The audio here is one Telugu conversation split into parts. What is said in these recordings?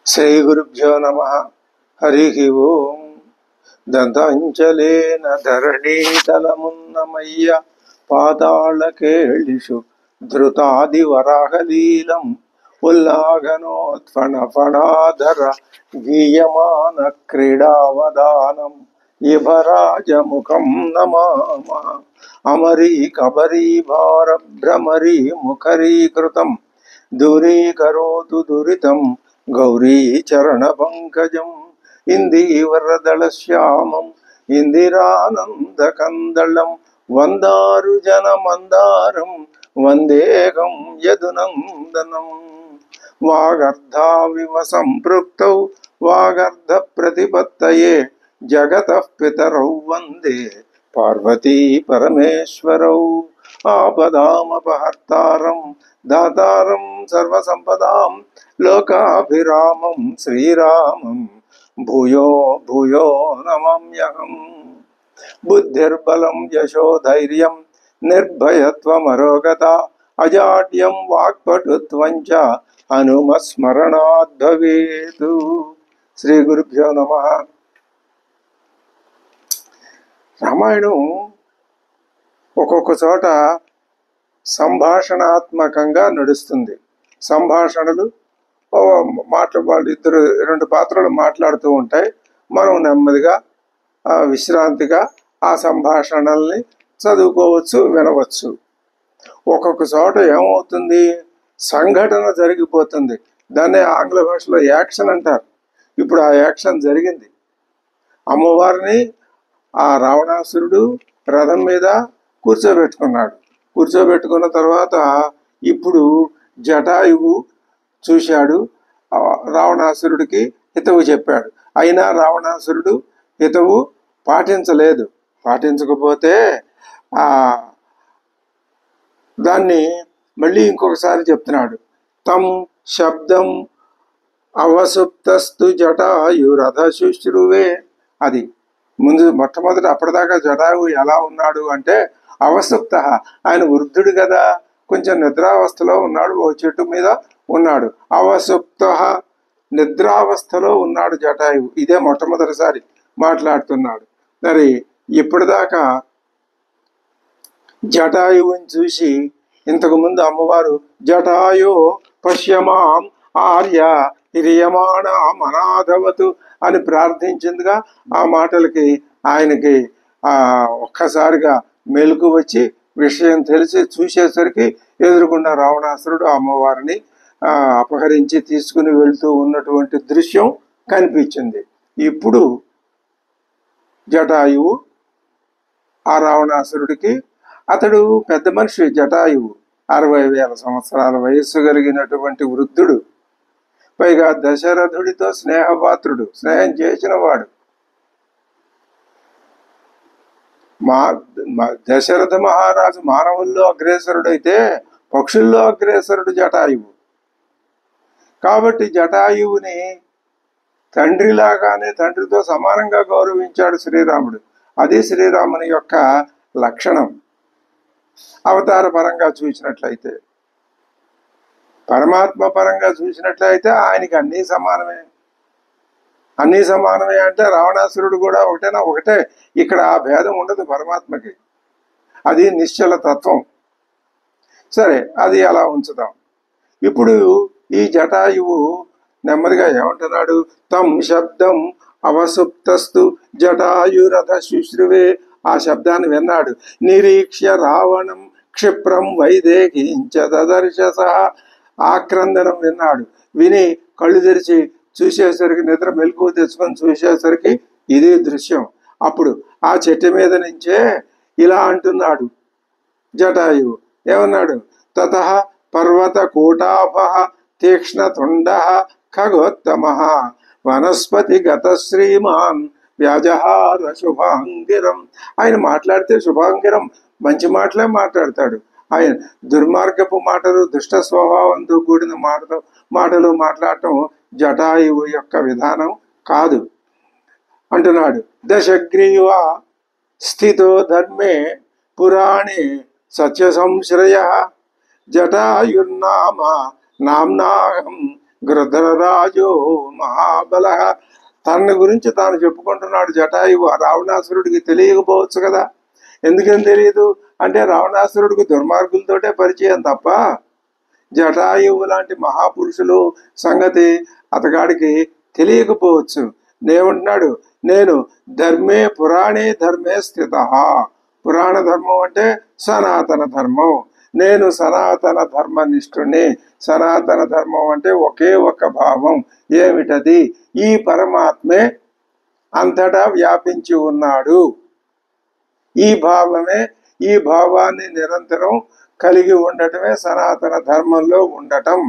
శ్రీ గురుభ్యో నమః. హరి ఓం. దంతాంచలేన ధరణీతలమున్నమయ్య పాతాళకేళిషు ధృతాదివరాహలీలం ఉల్లాఘనోత్ఫణ ఫణాధర గీయమాన క్రీడావదానం ఇభరాజముఖం నమామ. అమరీ కబరీ భార భ్రమరీ ముఖరీకృతం దూరీకరోతు దురితం గౌరీ చరణ పంకజం ఇందీవరదళ శ్యామం ఇందిరానందకందళం వందారు జన మందారం వందేహం యదునందనం. వాగర్ధావివ సంపృక్తౌ వాగర్ధ ప్రతిపత్తయే జగతః పితరౌ వందే పార్వతీ పరమేశ్వరౌ. ఆపదామపహర్తారం దాతారం సర్వసంపదాం లోకాభిరామం శ్రీరామం భూయో భూయో నమామ్యహం. బుద్ధిర్బలం యశోధైర్యం నిర్భయత్వమరోగత అజాడ్యం వాక్పటుత్వం చ హనుమస్మరణాద్ భవేతు. శ్రీ గురుభ్యో నమః. రామాయణం ఒక్కొక్క చోట సంభాషణాత్మకంగా నడుస్తుంది. సంభాషణలు వాళ్ళు ఇద్దరు రెండు పాత్రలు మాట్లాడుతూ ఉంటాయి. మనం నెమ్మదిగా విశ్రాంతిగా ఆ సంభాషణల్ని చదువుకోవచ్చు, వినవచ్చు. ఒక్కొక్క చోట ఏమవుతుంది, సంఘటన జరిగిపోతుంది. దాన్నే ఆంగ్ల భాషలో యాక్షన్ అంటారు. ఇప్పుడు ఆ యాక్షన్ జరిగింది. అమ్మవారిని ఆ రావణాసురుడు రథం మీద కూర్చోబెట్టుకున్నాడు. కూర్చోబెట్టుకున్న తర్వాత ఇప్పుడు జటాయువు చూశాడు, రావణాసురుడికి హితవు చెప్పాడు. అయినా రావణాసురుడు హితవు పాటించలేదు. పాటించకపోతే దాన్ని మళ్ళీ ఇంకొకసారి చెప్తున్నాడు. తం శబ్దం అవసుప్తస్తు జటాయురథ శుశ్రువే. అది ముందు మొట్టమొదటి అప్పటిదాకా జటాయువు ఎలా ఉన్నాడు అంటే అవసుప్త, ఆయన వృద్ధుడు కదా, కొంచెం నిద్రావస్థలో ఉన్నాడు, ఓ చెట్టు మీద ఉన్నాడు. అవసుప్త నిద్రావస్థలో ఉన్నాడు జటాయువు. ఇదే మొట్టమొదటిసారి మాట్లాడుతున్నాడు. మరి ఇప్పటిదాకా జటాయువుని చూసి ఇంతకుముందు అమ్మవారు జటాయో పశ్యమాం ఆర్య హిరియమాణ అనాథవతు అని ప్రార్థించిందిగా. ఆ మాటలకి ఆయనకి ఒక్కసారిగా మెలకు వచ్చి విషయం తెలిసి చూసేసరికి ఎదురుకుండా రావణాసురుడు అమ్మవారిని అపహరించి తీసుకుని వెళ్తూ ఉన్నటువంటి దృశ్యం కనిపించింది. ఇప్పుడు జటాయువు ఆ రావణాసురుడికి, అతడు పెద్ద మనిషి జటాయువు, 60,000 సంవత్సరాల వయస్సు కలిగినటువంటి వృద్ధుడు, పైగా దశరథుడితో స్నేహపాత్రుడు, స్నేహం చేసిన వాడు. దశరథ మహారాజు మానవుల్లో అగ్రేసరుడైతే పక్షుల్లో అగ్రేసరుడు జటాయువు. కాబట్టి జటాయువుని తండ్రిలాగానే, తండ్రితో సమానంగా గౌరవించాడు శ్రీరాముడు. అది శ్రీరాముని యొక్క లక్షణం. అవతార పరంగా చూసినట్లయితే, పరమాత్మ పరంగా చూసినట్లయితే ఆయనకి అన్నీ సమానమే. అన్నీ సమానమే అంటే రావణాసురుడు కూడా ఒకటేనా? ఒకటే. ఇక్కడ ఆ భేదం ఉండదు పరమాత్మకి. అది నిశ్చల తత్వం. సరే, అది అలా ఉంచుదాం. ఇప్పుడు ఈ జటాయువు నెమ్మదిగా ఏమంటున్నాడు? తం శబ్దం అవసుప్తస్తు జటాయురథ శుశ్రువే. ఆ శబ్దాన్ని విన్నాడు. నిరీక్ష్య రావణం క్షిప్రం వైదేహించ దదర్శస. ఆక్రందనం విన్నాడు. విని కళ్ళు తెరిచి చూసేసరికి, నిద్ర మెలకువ తెచ్చుకొని చూసేసరికి ఇది దృశ్యం. అప్పుడు ఆ చెట్టు మీద నుంచే ఇలా అంటున్నాడు జటాయువు. ఏమన్నాడు? తతః పర్వత కూటాభ తీక్ష్ణతుండ ఖగోత్తమ వనస్పతి గత శ్రీమాన్ వ్యాజహార శుభాంగిరం. ఆయన మాట్లాడితే శుభాంగిరం, మంచి మాటలే మాట్లాడతాడు. ఆయన దుర్మార్గపు మాటలు, దుష్ట స్వభావంతో కూడిన మాటలు మాట్లాడటం జటాయువు యొక్క విధానం కాదు అంటున్నాడు. దశగ్రీవ స్థితో ధర్మే పురాణే సత్య సంశ్రయ జటాయుర్నామ నామ్నాహం గృధ్రరాజో మహాబల. తన గురించి తాను చెప్పుకుంటున్నాడు జటాయువు. రావణాసురుడికి తెలియకపోవచ్చు కదా. ఎందుకని తెలియదు అంటే రావణాసురుడికి దుర్మార్గులతోటే పరిచయం తప్ప జటాయువు లాంటి మహాపురుషులు సంగతి అతగాడికి తెలియకపోవచ్చు. నేమంటున్నాడు, నేను ధర్మే పురాణే ధర్మే స్థిత. పురాణ ధర్మం అంటే సనాతన ధర్మం. నేను సనాతన ధర్మనిష్ఠుని. సనాతన ధర్మం అంటే ఒకే ఒక భావం. ఏమిటది? ఈ పరమాత్మే అంతటా వ్యాపించి ఉన్నాడు. ఈ భావమే, ఈ భావాన్ని నిరంతరం కలిగి ఉండటమే సనాతన ధర్మంలో ఉండటం.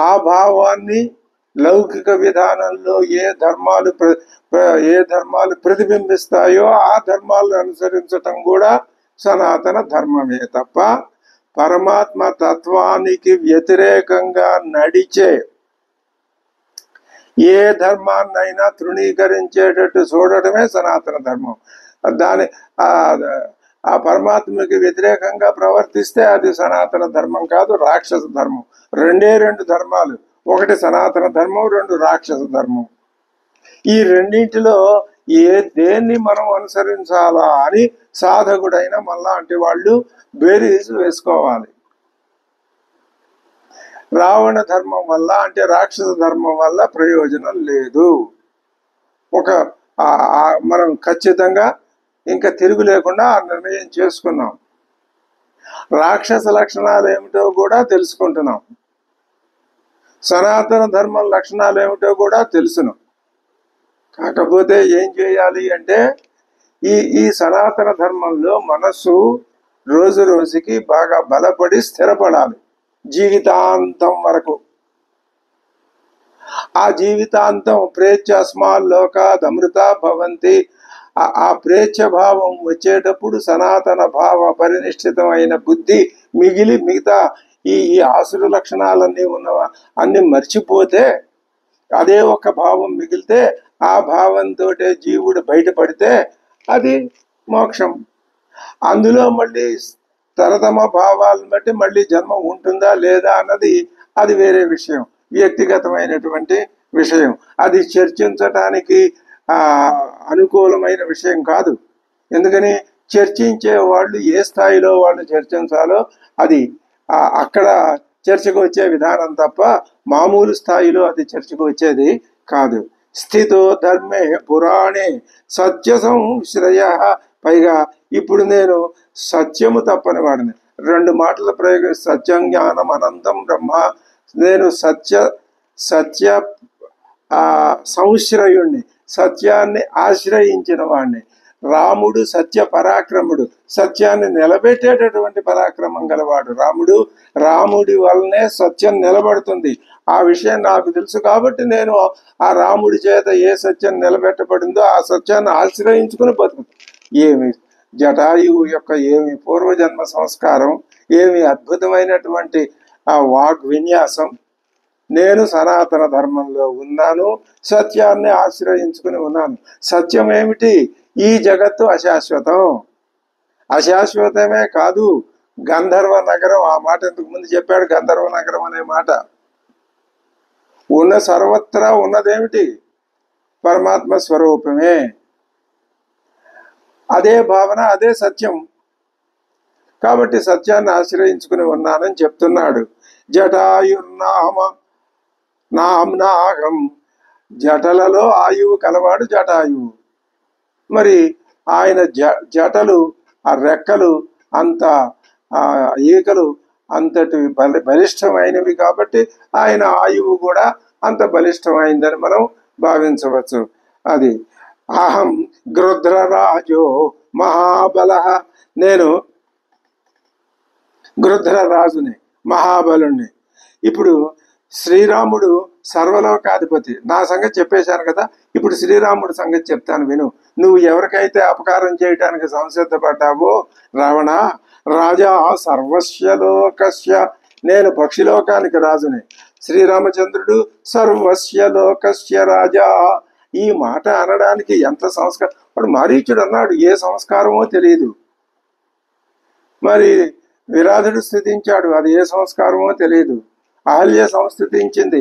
ఆ భావాన్ని లౌకిక విధానంలో ఏ ధర్మాలు ప్రతిబింబిస్తాయో ఆ ధర్మాలను అనుసరించటం కూడా సనాతన ధర్మమే తప్ప పరమాత్మ తత్వానికి వ్యతిరేకంగా నడిచే ఏ ధర్మాన్నైనా తృణీకరించేటట్టు చూడటమే సనాతన ధర్మం. ఆ పరమాత్మకి వ్యతిరేకంగా ప్రవర్తిస్తే అది సనాతన ధర్మం కాదు, రాక్షస ధర్మం. రెండు ధర్మాలు, ఒకటి సనాతన ధర్మం, రెండు రాక్షస ధర్మం. ఈ రెండింటిలో దేన్ని మనం అనుసరించాలా అని సాధకుడైన మళ్ళాంటి వాళ్ళు బేరీజు వేసుకోవాలి. రావణ ధర్మం వల్ల అంటే రాక్షస ధర్మం వల్ల ప్రయోజనం లేదు. మనం ఖచ్చితంగా ఇంకా తిరుగు లేకుండా ఆ నిర్ణయం చేసుకున్నాం. రాక్షస లక్షణాలు ఏమిటో కూడా తెలుసుకుంటున్నాం. సనాతన ధర్మం లక్షణాలు ఏమిటో కూడా తెలుసును. కాకపోతే ఏం చేయాలి అంటే ఈ సనాతన ధర్మంలో మనస్సు రోజు రోజుకి బాగా బలపడి స్థిరపడాలి జీవితాంతం వరకు. ఆ జీవితాంతం ప్రేత్యస్మాల్లోకాదమృతా భవంతి. ఆ ప్రేత్య భావం వచ్చేటప్పుడు సనాతన భావ పరినిష్ఠితమైన బుద్ధి మిగిలి మిగతా ఈ ఆసుర లక్షణాలన్నీ అన్ని మర్చిపోతే అదే ఒక భావం మిగిలితే ఆ భావంతో జీవుడు బయటపడితే అది మోక్షం. అందులో మళ్ళీ తరతమ భావాలను బట్టి మళ్ళీ జన్మ ఉంటుందా లేదా అన్నది అది వేరే విషయం, వ్యక్తిగతమైనటువంటి విషయం. అది చర్చించటానికి అనుకూలమైన విషయం కాదు. ఎందుకని చర్చించే వాళ్ళు ఏ స్థాయిలో వాళ్ళు చర్చించాలో అది అక్కడ చర్చకు వచ్చే విధానం తప్ప మామూలు స్థాయిలో అది చర్చకు వచ్చేది కాదు. స్థితో ధర్మే పురాణే సత్య సంశ్రయ. పైగా ఇప్పుడు నేను సత్యము తప్పని వాడిని. రెండు మాటల ప్రయోగం, సత్యం జ్ఞానం అనంతం బ్రహ్మ. నేను సత్య సంశ్రయుణ్ణి, సత్యాన్ని ఆశ్రయించిన వాడిని. రాముడు సత్య పరాక్రముడు, సత్యాన్ని నిలబెట్టేటటువంటి పరాక్రమం గలవాడు రాముడు. రాముడి వల్లనే సత్యం నిలబడుతుంది. ఆ విషయం నాకు తెలుసు కాబట్టి నేను ఆ రాముడి చేత ఏ సత్యం నిలబెట్టబడిందో ఆ సత్యాన్ని ఆశ్రయించుకుని బతుకుతాను. ఏమి జటాయువు యొక్క ఏమి పూర్వజన్మ సంస్కారం, ఏమి అద్భుతమైనటువంటి ఆ వాగ్ విన్యాసం. నేను సనాతన ధర్మంలో ఉన్నాను, సత్యాన్ని ఆశ్రయించుకుని ఉన్నాను. సత్యం ఏమిటి? ఈ జగత్తు అశాశ్వతం. అశాశ్వతమే కాదు, గంధర్వ నగరం. ఆ మాట ఇంతకు ముందు చెప్పాడు, గంధర్వ నగరం అనే మాట. ఉన్న సర్వత్రా ఉన్నదేమిటి? పరమాత్మ స్వరూపమే. అదే భావన, అదే సత్యం. కాబట్టి సత్యాన్ని ఆశ్రయించుకుని ఉన్నానని చెప్తున్నాడు. నాహం. జటలలో ఆయువు కలవాడు జటాయువు. మరి ఆయన జటలు, ఆ రెక్కలు అంత ఈకలు అంతటి బలిష్టమైనవి కాబట్టి ఆయన ఆయువు కూడా అంత బలిష్టమైందని మనం భావించవచ్చు. అది అహం గృధ్రరాజో మహాబల. నేను గృధ్రరాజుని, మహాబలుణ్ణి. ఇప్పుడు శ్రీరాముడు సర్వలోకాధిపతి. నా సంగతి చెప్పేశాను కదా, ఇప్పుడు శ్రీరాముడి సంగతి చెప్తాను విను. నువ్వు ఎవరికైతే అపకారం చేయటానికి సంసిద్ధపడ్డావో రావణ, రాజా సర్వస్య లోకస్య. నేను పక్షిలోకానికి రాజుని. శ్రీరామచంద్రుడు సర్వస్య లోకస్య రాజా. ఈ మాట అనడానికి ఎంత సంస్కారం. వాడు మారీచుడు అన్నాడు, ఏ సంస్కారమో తెలియదు. మరి విరాధుడు స్థుతించాడు, అది ఏ సంస్కారమో తెలియదు. అహల్య సంస్థితించింది.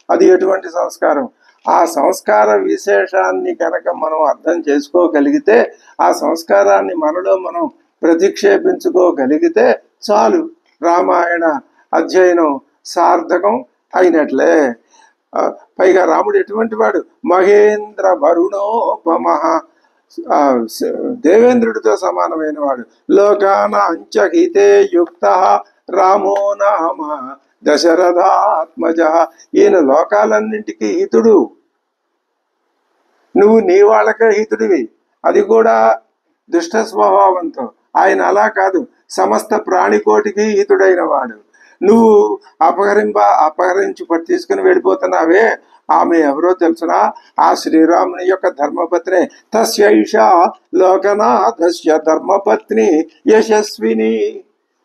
అది ఎటువంటి సంస్కారం? ఆ సంస్కార విశేషాన్ని కనుక మనం అర్థం చేసుకోగలిగితే, ఆ సంస్కారాన్ని మనలో మనం ప్రతిక్షేపించుకోగలిగితే చాలు, రామాయణ అధ్యయనం సార్థకం అయినట్లే. పైగా రాముడు ఎటువంటి వాడు? మహేంద్ర వరుణోపమ, దేవేంద్రుడితో సమానమైన వాడు. లోకాన అంచహితే యుక్త రామో నామ దశరథాత్మజ. ఈయన లోకాలన్నింటికీ హితుడు. నువ్వు నీ వాళ్ళకే హితుడివి, అది కూడా దుష్ట స్వభావంతో. ఆయన అలా కాదు, సమస్త ప్రాణికోటికి హితుడైన వాడు. నువ్వు అపహరించి తీసుకుని వెళ్ళిపోతున్నావే, ఆమె ఎవరో తెలుసునా? ఆ శ్రీరాముని యొక్క ధర్మపత్ని. తస్యైషా లోకనాథస్య ధర్మపత్ని యశస్విని.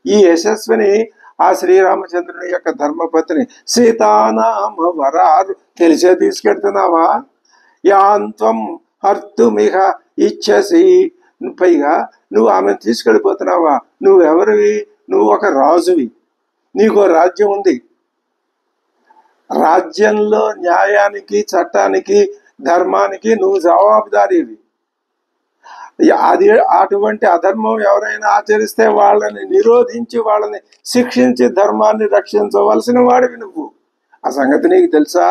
ఈ యశస్విని ఆ శ్రీరామచంద్రుని యొక్క ధర్మపత్ని. సీతానామ వరారు తెలిసే తీసుకెడుతున్నావా? యాంత్వం హర్తుమిహ ఇచ్చసి. పైగా నువ్వు ఆమెను తీసుకెళ్ళిపోతున్నావా? నువ్వెవరివి? నువ్వు ఒక రాజువి, నీకో రాజ్యం ఉంది. రాజ్యంలో న్యాయానికి, చట్టానికి, ధర్మానికి నువ్వు జవాబుదారీవి. అది అటువంటి అధర్మం ఎవరైనా ఆచరిస్తే వాళ్ళని నిరోధించి, వాళ్ళని శిక్షించి ధర్మాన్ని రక్షించవలసిన వాడివి నువ్వు. ఆ సంగతి నీకు తెలుసా?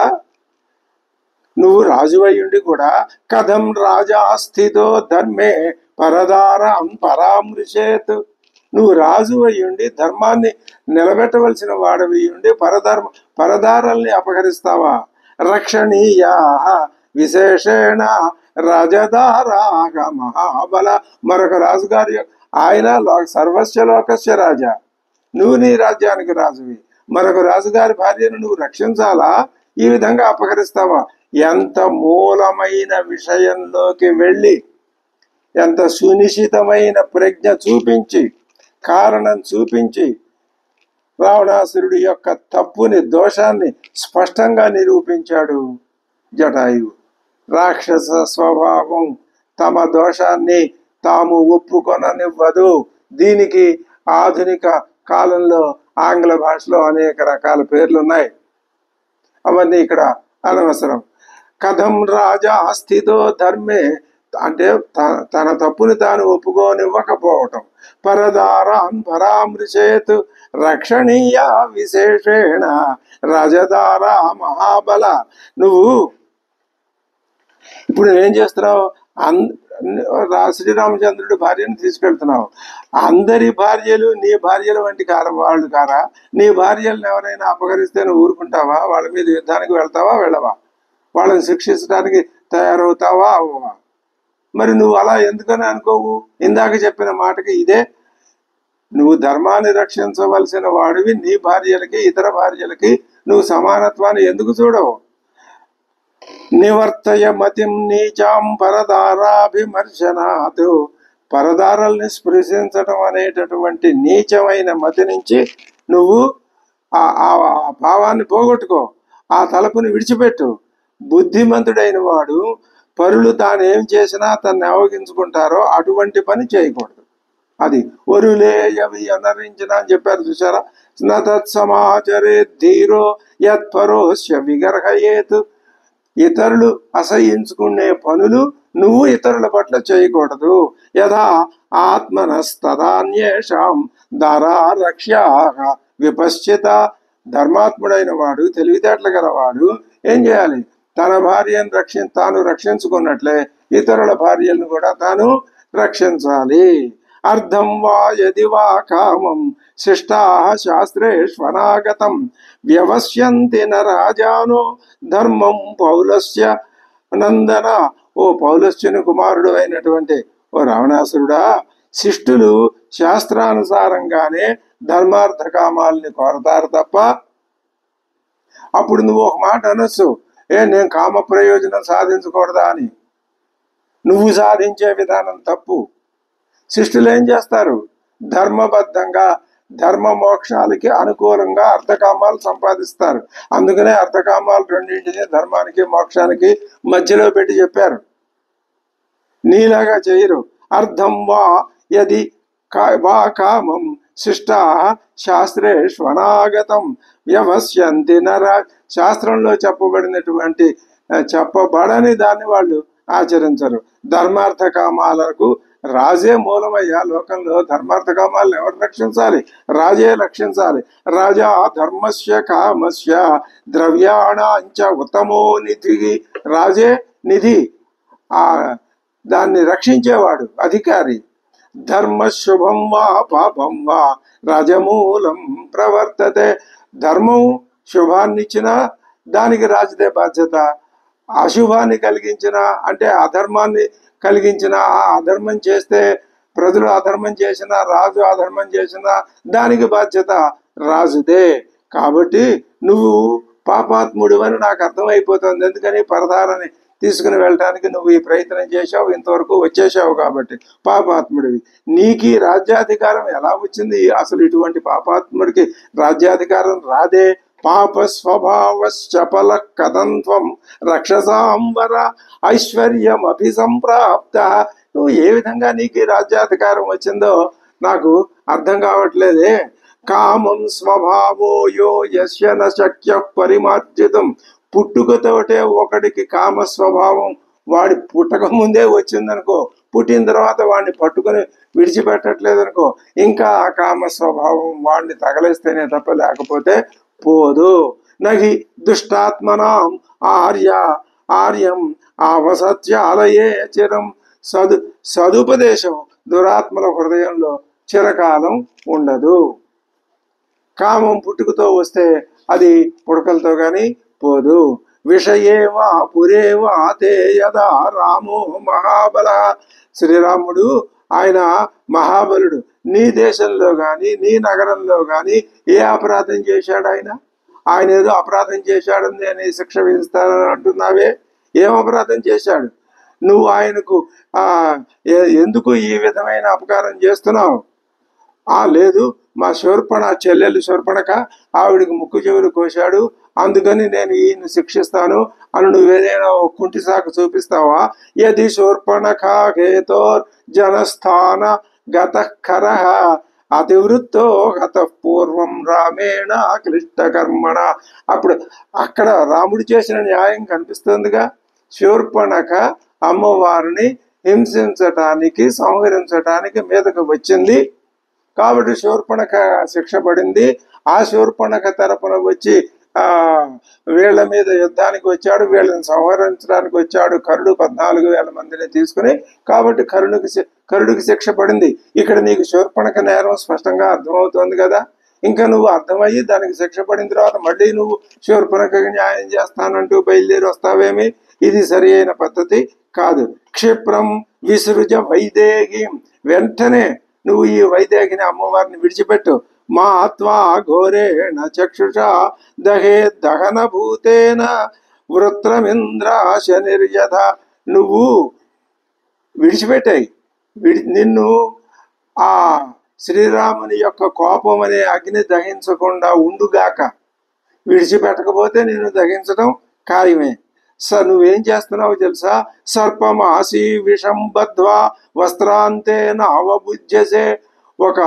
నువ్వు రాజు అయ్యుండి కూడా కథం రాజా స్థితో ధర్మే పరదారం పరామృశేత్. నువ్వు రాజు అయ్యుండి ధర్మాన్ని నిలబెట్టవలసిన వాడవయ్యుండి పరదారాల్ని అపహరిస్తావా? రక్షణీయ విశేషేణ రాజదారాగ మహాబల. మరొక రాజుగారి, ఆయన సర్వస్వ లోకస్య రాజా, నువ్వు నీ రాజ్యానికి రాజువి. మరొక రాజుగారి భార్యను నువ్వు రక్షించాలా? ఈ విధంగా అపహరిస్తావా? ఎంత మూలమైన విషయంలోకి వెళ్ళి, ఎంత సునిశ్చితమైన ప్రజ్ఞ చూపించి, కారణం చూపించి, రావణాసురుడి యొక్క తప్పుని, దోషాన్ని స్పష్టంగా నిరూపించాడు జటాయువు. రాక్షస స్వభావం తమ దోషాన్ని తాము ఒప్పుకొననివ్వదు. దీనికి ఆధునిక కాలంలో ఆంగ్ల భాషలో అనేక రకాల పేర్లున్నాయి, అవన్నీ ఇక్కడ అనవసరం. కథం రాజా స్థితో ధర్మే అంటే తన తప్పుని తాను ఒప్పుకోనివ్వకపోవటం. పరదారాన్ పరామృశేత్ రక్షణీయ విశేషేణ రాజదారా మహాబల. నువ్వు ఇప్పుడు ఏం చేస్తున్నావు? శ్రీరామచంద్రుడి భార్యను తీసుకెళ్తున్నావు. అందరి భార్యలు నీ భార్యల వంటి వాళ్ళు కారా? నీ భార్యలను ఎవరైనా అపహరిస్తే నువ్వు ఊరుకుంటావా? వాళ్ళ మీద యుద్ధానికి వెళ్తావా, వెళ్ళవా? వాళ్ళని శిక్షించడానికి తయారవుతావా, అవ్వవా? మరి నువ్వు అలా ఎందుకని అనుకోవు? ఇందాక చెప్పిన మాటకి ఇదే. నువ్వు ధర్మాన్ని రక్షించవలసిన వాడివి. నీ భార్యలకి, ఇతర భార్యలకి నువ్వు సమానత్వాన్ని ఎందుకు చూడవు? నివర్తయ మతిం నీచాం పరదారాభిమర్శనాత్. పరదారాల్ని స్పృశించడం అనేటటువంటి నీచమైన మతి నుంచి నువ్వు ఆ భావాన్ని పోగొట్టుకో, ఆ తలపుని విడిచిపెట్టు. బుద్ధిమంతుడైన వాడు పరులు తాను ఏం చేసినా తను అవగించుకుంటారో అటువంటి పని చేయకూడదు. అది ఒరులేయవి అనరించిన అని చెప్పారు చూసారా? నతత్సమాచరే ధీరో యత్పరోస్య విగర్హయేత్. ఇతరులు అసహించుకునే పనులు నువ్వు ఇతరుల పట్ల చేయకూడదు. యథా ఆత్మనస్తదాన్యేషాం దారా రక్ష్యా విపశ్చిత. ధర్మాత్ముడైన వాడు, తెలివితేటలు గలవాడు ఏం చేయాలి? తన భార్యను తాను రక్షించుకున్నట్లే ఇతరుల భార్యలను కూడా తాను రక్షించాలి. అర్థం వా యది వా కామం శిష్టా శాస్త్రేష్వనాగతం వ్యవస్యంతి న రాజానో ధర్మం పౌలస్య నందన. ఓ పౌలస్యుని కుమారుడు అయినటువంటి ఓ రావణాసురుడా, శిష్టులు శాస్త్రానుసారంగానే ధర్మార్థ కామాలని కోరతారు తప్ప. అప్పుడు నువ్వు ఒక మాట అనొచ్చు, నేను కామ ప్రయోజనం సాధించకూడదా అని. నువ్వు సాధించే విధానం తప్పు. శిష్టులు ఏం చేస్తారు? ధర్మబద్ధంగా, ధర్మ మోక్షాలకి అనుకూలంగా అర్థకామాలు సంపాదిస్తారు. అందుకనే అర్థకామాలు రెండింటిని ధర్మానికి, మోక్షానికి మధ్యలో పెట్టి చెప్పారు. నీలాగా చేయరు. అర్థం వా యది వా కామం శిష్టా శాస్త్రేష్వనాగతం వ్యవస్యంతి నర. శాస్త్రంలో చెప్పబడని దాన్ని వాళ్ళు ఆచరించరు. ధర్మార్థ కామాలకు రాజే మూలమయ్యా. లోకంలో ధర్మార్థ కామాలను ఎవరు రక్షించాలి? రాజే రక్షించాలి. రాజా ధర్మస్య కామస్య ద్రవ్యాణాంచ ఉత్తమో నిధి. రాజే నిధి, ఆ దాన్ని రక్షించేవాడు అధికారి. ధర్మ శుభం వా పాపం వా రాజమూలం ప్రవర్తతే. ధర్మం శుభాన్నిచ్చిన దానికి రాజుదే బాధ్యత. అశుభాన్ని కలిగించిన అంటే అధర్మాన్ని కలిగించిన, ఆ అధర్మం చేస్తే ప్రజలు అధర్మం చేసిన, రాజు అధర్మం చేసిన దానికి బాధ్యత రాజుదే. కాబట్టి నువ్వు పాపాత్ముడు అని నాకు అర్థమైపోతుంది. ఎందుకని పరదారని తీసుకుని వెళ్ళటానికి నువ్వు ఈ ప్రయత్నం చేశావు, ఇంతవరకు వచ్చేసావు కాబట్టి పాపాత్ముడివి. నీకు రాజ్యాధికారం ఎలా వచ్చింది? అసలు ఇటువంటి పాపాత్ముడికి రాజ్యాధికారం రాదే. పాప స్వభావశ్చపల కథంత్వం రక్షసాంబర ఐశ్వర్యం అభిసంప్రాప్త. నువ్వు ఏ విధంగా నీకు రాజ్యాధికారం వచ్చిందో నాకు అర్థం కావట్లేదే. కామం స్వభావో యో యస్య న శక్య పరిమార్జితం. పుట్టుకతోటే ఒకడికి కామ స్వభావం వాడి పుట్టక ముందే వచ్చిందనుకో, పుట్టిన తర్వాత వాడిని పట్టుకొని విడిచిపెట్టట్లేదు అనుకో, ఇంకా ఆ కామ స్వభావం వాడిని తగలేస్తేనే తప్ప లేకపోతే పోదు. నహి దుష్టాత్మనాం ఆర్యం అవసత్యాలయే చిరం. సదుపదేశం దురాత్మల హృదయంలో చిరకాలం ఉండదు. కామం పుట్టుకతో వస్తే అది పుడకలతో గాని పోదు. విషయేవా పురేవా తే యదా రామో మహాబల. శ్రీరాముడు ఆయన మహాబలుడు. నీ దేశంలో గాని నీ నగరంలో గాని ఏ అపరాధం చేశాడు? ఆయన ఏదో అపరాధం చేశాడని నేను శిక్ష విధిస్తానని అంటున్నావే. ఏం అపరాధం చేశాడు? నువ్వు ఆయనకు ఎందుకు ఈ విధమైన అపకారం చేస్తున్నావు? లేదు, మా చెల్లెలు శూర్పణక ఆవిడికి ముక్కు చెవులు కోశాడు, అందుకని నేను ఈయన శిక్షిస్తాను అని నువ్వేదైనా కుంటి సాకు చూపిస్తావా? యది శూర్పణఖేతోర్ జనస్థాన గతఃకర అతివృత్తో గత పూర్వం రామేణ క్లిష్ట కర్మణ. అప్పుడు అక్కడ రాముడు చేసిన న్యాయం కనిపిస్తుందిగా. శూర్పణఖ అమ్మవారిని హింసించటానికి సంహరించటానికి మీదకు వచ్చింది కాబట్టి శూర్పణఖ శిక్ష పడింది. ఆ శూర్పణఖ తరపున వచ్చి వీళ్ళ మీద యుద్ధానికి వచ్చాడు, వీళ్ళని సంహరించడానికి వచ్చాడు కరుడు 14,000 మందిని తీసుకుని. కాబట్టి కరుడికి శిక్ష పడింది. ఇక్కడ నీకు శూర్పణఖ నేరం స్పష్టంగా అర్థమవుతోంది కదా. ఇంకా నువ్వు అర్థమయ్యి దానికి శిక్ష పడిన తర్వాత మళ్ళీ నువ్వు శూర్పణఖకి న్యాయం చేస్తానంటూ బయలుదేరి వస్తావేమి? ఇది సరి అయిన పద్ధతి కాదు. క్షిప్రం విసృజ వైదేహీం. వెంటనే నువ్వు ఈ వైదేహిని అమ్మవారిని విడిచిపెట్టు. మా ఆత్మా ఘోరేణ చక్షుష దహే దహన భూతేన వృత్రమింద్రాశ నిర్యథ. నువ్వు విడిచిపెట్టాయి. నిన్ను ఆ శ్రీరాముని యొక్క కోపం అనే అగ్ని దహించకుండా ఉండుగాక. విడిచిపెట్టకపోతే నిన్ను దహించడం ఖాయమే. నువ్వేం చేస్తున్నావు తెలుసా? సర్పం ఆసి విషం బద్ధ్వా వస్త్రాంతేన అవబుజ్యసే. ఒక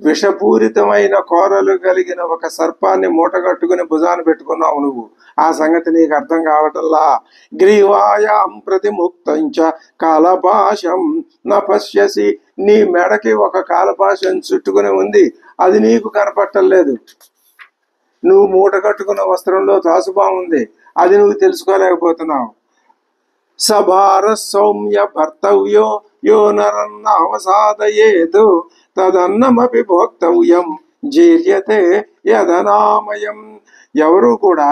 విషపూరితమైన కోరలు కలిగిన ఒక సర్పాన్ని మూటగట్టుకుని భుజాన్ని పెట్టుకున్నావు నువ్వు. ఆ సంగతి నీకు అర్థం కావటంలా. గ్రీవాయాం ప్రతిముక్తంచ కాలపాశం న పశ్యసి. నీ మెడకి ఒక కాలపాశం చుట్టుకుని ఉంది, అది నీకు కనపట్టలేదు. నువ్వు మూట కట్టుకున్న వస్త్రంలో తాసుబాముంది, అది నువ్వు తెలుసుకోలేకపోతున్నావు. సభార సౌమ్య భర్తవ్యో యో నరన్న అవసాదయేతు తదన్నమపి భోక్తవ్యం జీర్యతే యదనామయం. ఎవరు కూడా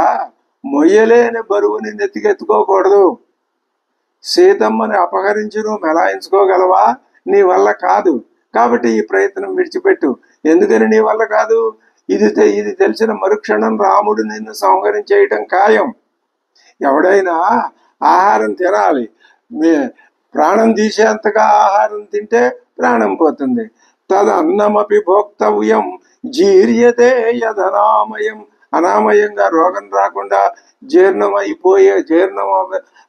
మొయ్యలేని బరువుని నెత్తికెత్తుకోకూడదు. సీతమ్మని అపహరించి నువ్వు మెలాయించుకోగలవా? నీ వల్ల కాదు. కాబట్టి ఈ ప్రయత్నం విడిచిపెట్టు. ఎందుకని నీ వల్ల కాదు? ఇది తెలిసిన మరుక్షణం రాముడు నిన్ను సంహరించేయటం ఖాయం. ఎవడైనా ఆహారం తినాలి, ప్రాణం తీసేంతగా ఆహారం తింటే ప్రాణం పోతుంది. తదన్నమపి భోక్తవ్యం జీర్యతే యదనామయం. అనామయంగా రోగం రాకుండా జీర్ణం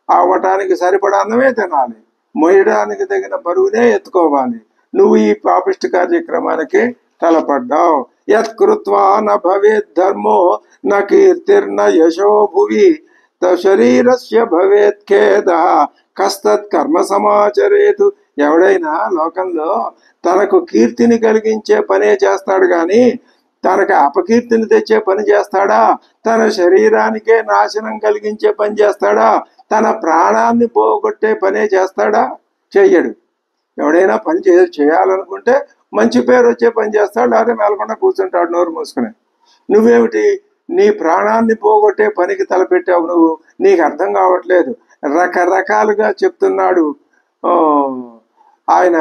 అవ్వటానికి సరిపడా అన్నమే తినాలి. మొయ్యడానికి తగిన బరువునే ఎత్తుకోవాలి. నువ్వు ఈ పాపిష్టి కార్యక్రమానికి తలపడ్డావు. యత్కృత్వా న భవేత్ ధర్మో న కీర్తిర్న యశో భువి శరీరస్య భవేత్ ఖేద కస్తత్ కర్మ సమాచరేతు. ఎవడైనా లోకంలో తనకు కీర్తిని కలిగించే పనే చేస్తాడు గాని తనకు అపకీర్తిని తెచ్చే పని చేస్తాడా? తన శరీరానికే నాశనం కలిగించే పని చేస్తాడా? తన ప్రాణాన్ని పోగొట్టే పనే చేస్తాడా? చెయ్యడు. ఎవడైనా పని చేయాలనుకుంటే మంచి పేరు వచ్చే పని చేస్తాడు, లేకపోతే మేలకుండా కూర్చుంటాడు నోరు మూసుకుని. నువ్వేమిటి నీ ప్రాణాన్ని పోగొట్టే పనికి తలపెట్టావు నువ్వు. నీకు అర్థం కావట్లేదు. రకరకాలుగా చెప్తున్నాడు ఆయన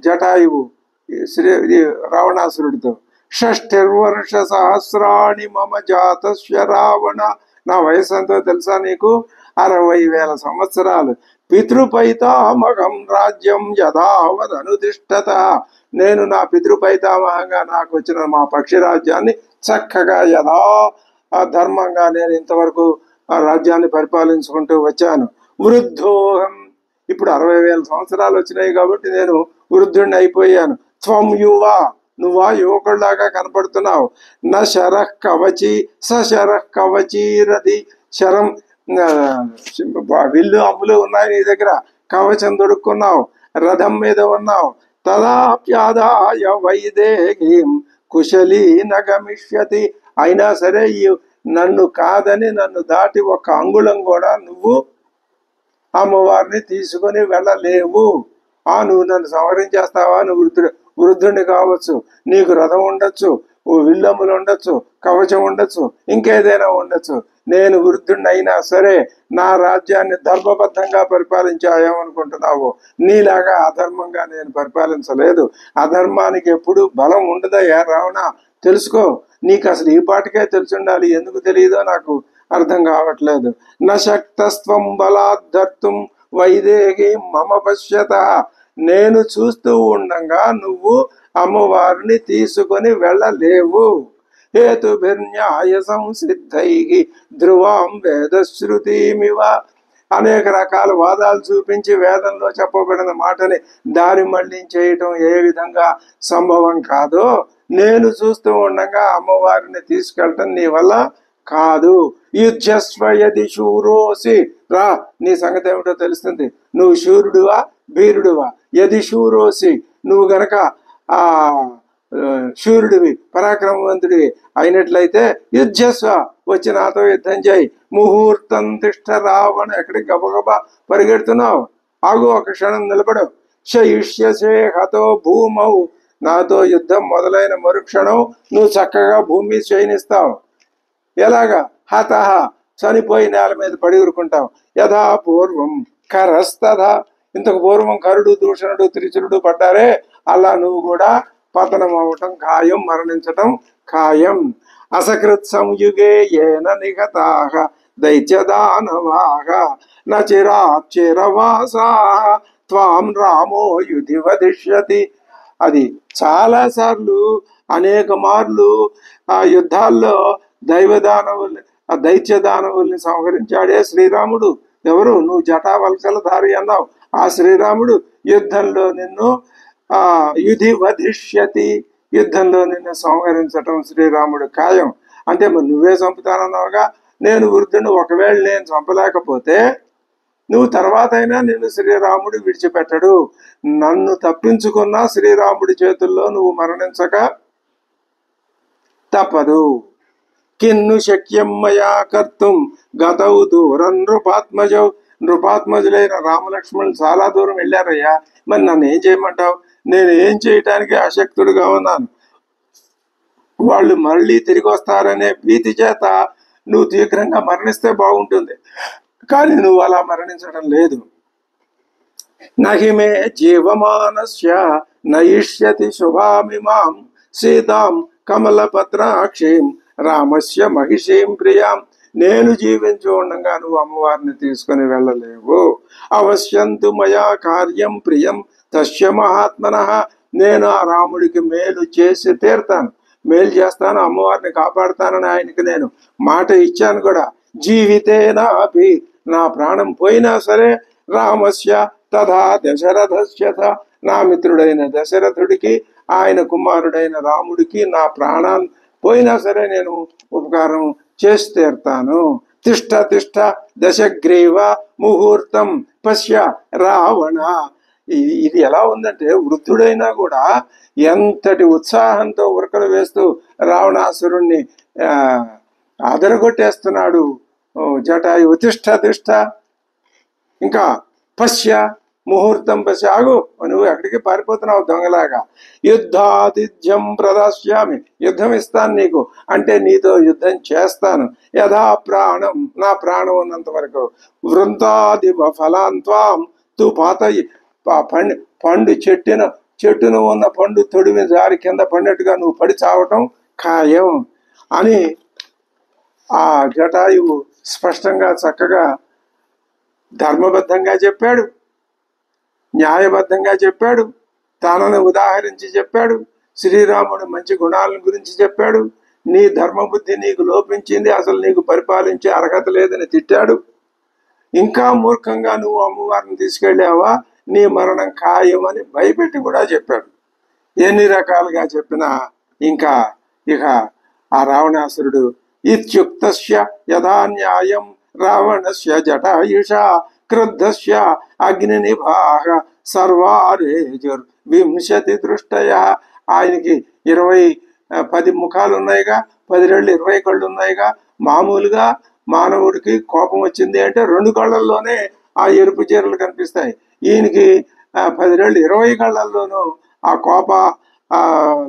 జటాయువు రావణాసురుడితో. 60 సహస్రాణి మమ జాతస్య రావణ. నా వయసు ఎంతో తెలుసా నీకు? 60,000 సంవత్సరాలు. పితృపైతామహం రాజ్యం యథావదనుతిష్టత. నేను నా పితృపైతామహంగా నాకు వచ్చిన మా పక్షి రాజ్యాన్ని చక్కగా యథా ధర్మంగా నేను ఇంతవరకు ఆ రాజ్యాన్ని పరిపాలించుకుంటూ వచ్చాను. వృద్ధోహం. ఇప్పుడు 60,000 సంవత్సరాలు వచ్చినాయి కాబట్టి నేను వృద్ధుడిని అయిపోయాను. త్వం యువా. నువ్వా యువకుడిలాగా కనపడుతున్నావు. నా శరః కవచి సశరః కవచీరది. శరం విల్లు అమ్ములు ఉన్నాయి నీ దగ్గర. కవచం దొడుక్కున్నావు, రథం మీద ఉన్నావు. తదాప్యాదాయ వైదేహీం కుశలీ నగమిష్యతి. అయినా సరే నన్ను కాదని నన్ను దాటి ఒక అంగుళం కూడా నువ్వు అమ్మవారిని తీసుకొని వెళ్ళలేవు. నువ్వు నన్ను సంహరించేస్తావా? నువ్వు వృద్ధుడిని కావచ్చు, నీకు రథం ఉండొచ్చు, విల్లములు ఉండొచ్చు, కవచం ఉండొచ్చు, ఇంకేదైనా ఉండొచ్చు. నేను వృద్ధుడిని అయినా సరే నా రాజ్యాన్ని ధర్మబద్ధంగా పరిపాలించాయేమనుకుంటున్నావు? నీలాగా అధర్మంగా నేను పరిపాలించలేదు. అధర్మానికి ఎప్పుడు బలం ఉండదయ్యా రావణ. తెలుసుకో. నీకు అసలు ఈ పాటికే తెలుసుండాలి. ఎందుకు తెలియదో నాకు అర్థం కావట్లేదు. నశక్తస్త్వం బలాద్ధర్తుం వైదేహి మమ పశ్యత. నేను చూస్తూ ఉండగా నువ్వు అమ్మవారిని తీసుకొని వెళ్ళలేవు. హేతుభిర్న్యాయ సంసిద్ధై ధ్రువాం వేదశ్రుతిమివ. అనేక రకాల వాదాలు చూపించి వేదంలో చెప్పబడిన మాటని దారి మళ్లించేయటం ఏ విధంగా సంభవం కాదో నేను చూస్తూ ఉండగా అమ్మవారిని తీసుకెళ్ళటం నీ వల్ల కాదు. యుద్ధస్వయది శూరోసి. రా, నీ సంగతి ఏమిటో తెలుస్తుంది. నువ్వు శూరుడువా వీరుడువా? యది శూరోసి, నువ్వు గనక శూరుడివి పరాక్రమవంతుడివి అయినట్లయితే యుద్ధస్వ, వచ్చి నాతో యుద్ధం చేయి. ముహూర్తం తిష్ట రావణ. ఎక్కడికి గబగబా పరిగెడుతున్నావు? ఆగు, ఒక క్షణం నిలబడు. శయిష్యసే హతో భూమౌ. నాతో యుద్ధం మొదలైన మరుక్షణం నువ్వు చక్కగా భూమి శయనిస్తావు. ఎలాగా? హతహ, చనిపోయి నేల మీద పడి ఊరుకుంటావు. యథా పూర్వం కరస్తథా. ఇంతకు పూర్వం కరుడు, దూషణుడు, త్రిచురుడు పడ్డారే, అలా నువ్వు కూడా పతనం అవ్వటం ఖాయం, మరణించటం ఖాయం. అసకృత్ సంయుగే ఏన నిగతాః దైత్యదానవాః నచిరాచిరవాసాః త్వాం రామో యుధి వదిష్యతి. అది చాలా సార్లు, అనేక మార్లు ఆ యుద్ధాల్లో దైవదానవుల్ని, ఆ దైత్య దానవుల్ని సంహరించాడే శ్రీరాముడు. ఎవరు? నువ్వు జటావల్కల ధారి అన్నావు. ఆ శ్రీరాముడు యుద్ధంలో నిన్ను యుధి వధిష్యతి, యుద్ధంలో నిన్ను సంహరించటం శ్రీరాముడు ఖాయం. అంటే మరి నువ్వే చంపుతానన్నావుగా. నేను వృద్ధుడు, ఒకవేళ నేను చంపలేకపోతే నువ్వు తర్వాత అయినా నిన్ను శ్రీరాముడు విడిచిపెట్టడు. నన్ను తప్పించుకున్నా శ్రీరాముడి చేతుల్లో నువ్వు మరణించక తప్పదు. కిన్ను శక్యం మయా కర్తుం గతౌ దూరం నృపాత్మజౌ. నృపాత్మజులైన రామలక్ష్మణులు చాలా దూరం వెళ్ళారయ్యా. మరి నన్ను ఏం చేయమంటావు? నేను ఏం చేయటానికి అశక్తుడుగా ఉన్నాను. వాళ్ళు మళ్ళీ తిరిగి వస్తారనే భీతి చేత నువ్వు శీఘ్రంగా మరణిస్తే బాగుంటుంది, కానీ నువ్వు అలా మరణించడం లేదు. నహిమే జీవమానస్య నయిష్యతి శుభామిమాం సీతాం కమలపత్రాక్షీం రామస్య మహిషీం ప్రియాం. నేను జీవించి ఉండగా నువ్వు అమ్మవారిని తీసుకుని వెళ్ళలేవు. అవశ్యంతు మయా కార్యం ప్రియం తస్య మహాత్మనః. నేను ఆ రాముడికి మేలు చేసి తీరుతాను, మేలు చేస్తాను, అమ్మవారిని కాపాడుతానని ఆయనకి నేను మాట ఇచ్చాను కూడా. జీవితేనాపి, నా ప్రాణం పోయినా సరే, రామస్య తథా దశరథస్య, నా మిత్రుడైన దశరథుడికి ఆయన కుమారుడైన రాముడికి నా ప్రాణాన్ని పోయినా సరే నేను ఉపకారం చేసి తీరుతాను. తిష్ట తిష్ట దశగ్రీవ ముహూర్తం పశ్య రావణ. ఇది ఎలా ఉందంటే వృద్ధుడైనా కూడా ఎంతటి ఉత్సాహంతో ఉరకలు వేస్తూ రావణాసురుణ్ణి అదరగొట్టేస్తున్నాడు జటాయు. తిష్ట తిష్ట, ఇంకా పశ్య ముహూర్తం పశ్య, ఆగు, నువ్వు ఎక్కడికి పారిపోతున్నావు దొంగలాగా. యుద్ధాతిథ్యం ప్రదాస్యామి, యుద్ధం ఇస్తాను నీకు, అంటే నీతో యుద్ధం చేస్తాను. యథా ప్రాణం, నా ప్రాణం ఉన్నంత వరకు. వృంతాది ఫలాంత్వాం తు పాతయి, పండు చెట్టును ఉన్న పండు తొడిమి జారి కింద పడినట్టుగా నువ్వు పడి చావటం ఖాయం అని ఆ జటాయువు స్పష్టంగా చక్కగా ధర్మబద్ధంగా చెప్పాడు, న్యాయబద్ధంగా చెప్పాడు, తనను ఉదాహరించి చెప్పాడు, శ్రీరాముడు మంచి గుణాలను గురించి చెప్పాడు. నీ ధర్మబుద్ధి నీకు లోపించింది, అసలు నీకు పరిపాలించే అర్హత లేదని తిట్టాడు. ఇంకా మూర్ఖంగా నువ్వు అమ్మవారిని తీసుకెళ్ళావా, నీ మరణం ఖాయమని భయపెట్టి కూడా చెప్పాడు. ఎన్ని రకాలుగా చెప్పినా ఇంకా ఇక ఆ రావణాసురుడు ఇత్యుక్తస్య యథా న్యాయం రావణస్య జటాయుష క్రుద్ధస్య అగ్నినిభాః సర్వారేజుర్ వింశతి దృష్టయ. ఆయనకి 10 ముఖాలు ఉన్నాయిగా, 10 రెళ్ళు 20 కళ్ళు ఉన్నాయిగా. మామూలుగా మానవుడికి కోపం వచ్చింది అంటే 2 కళ్ళల్లోనే ఆ ఎరుపు చీరలు కనిపిస్తాయి. ఈయనకి 10 రెళ్ళు 20 కళ్ళల్లోనూ ఆ కోప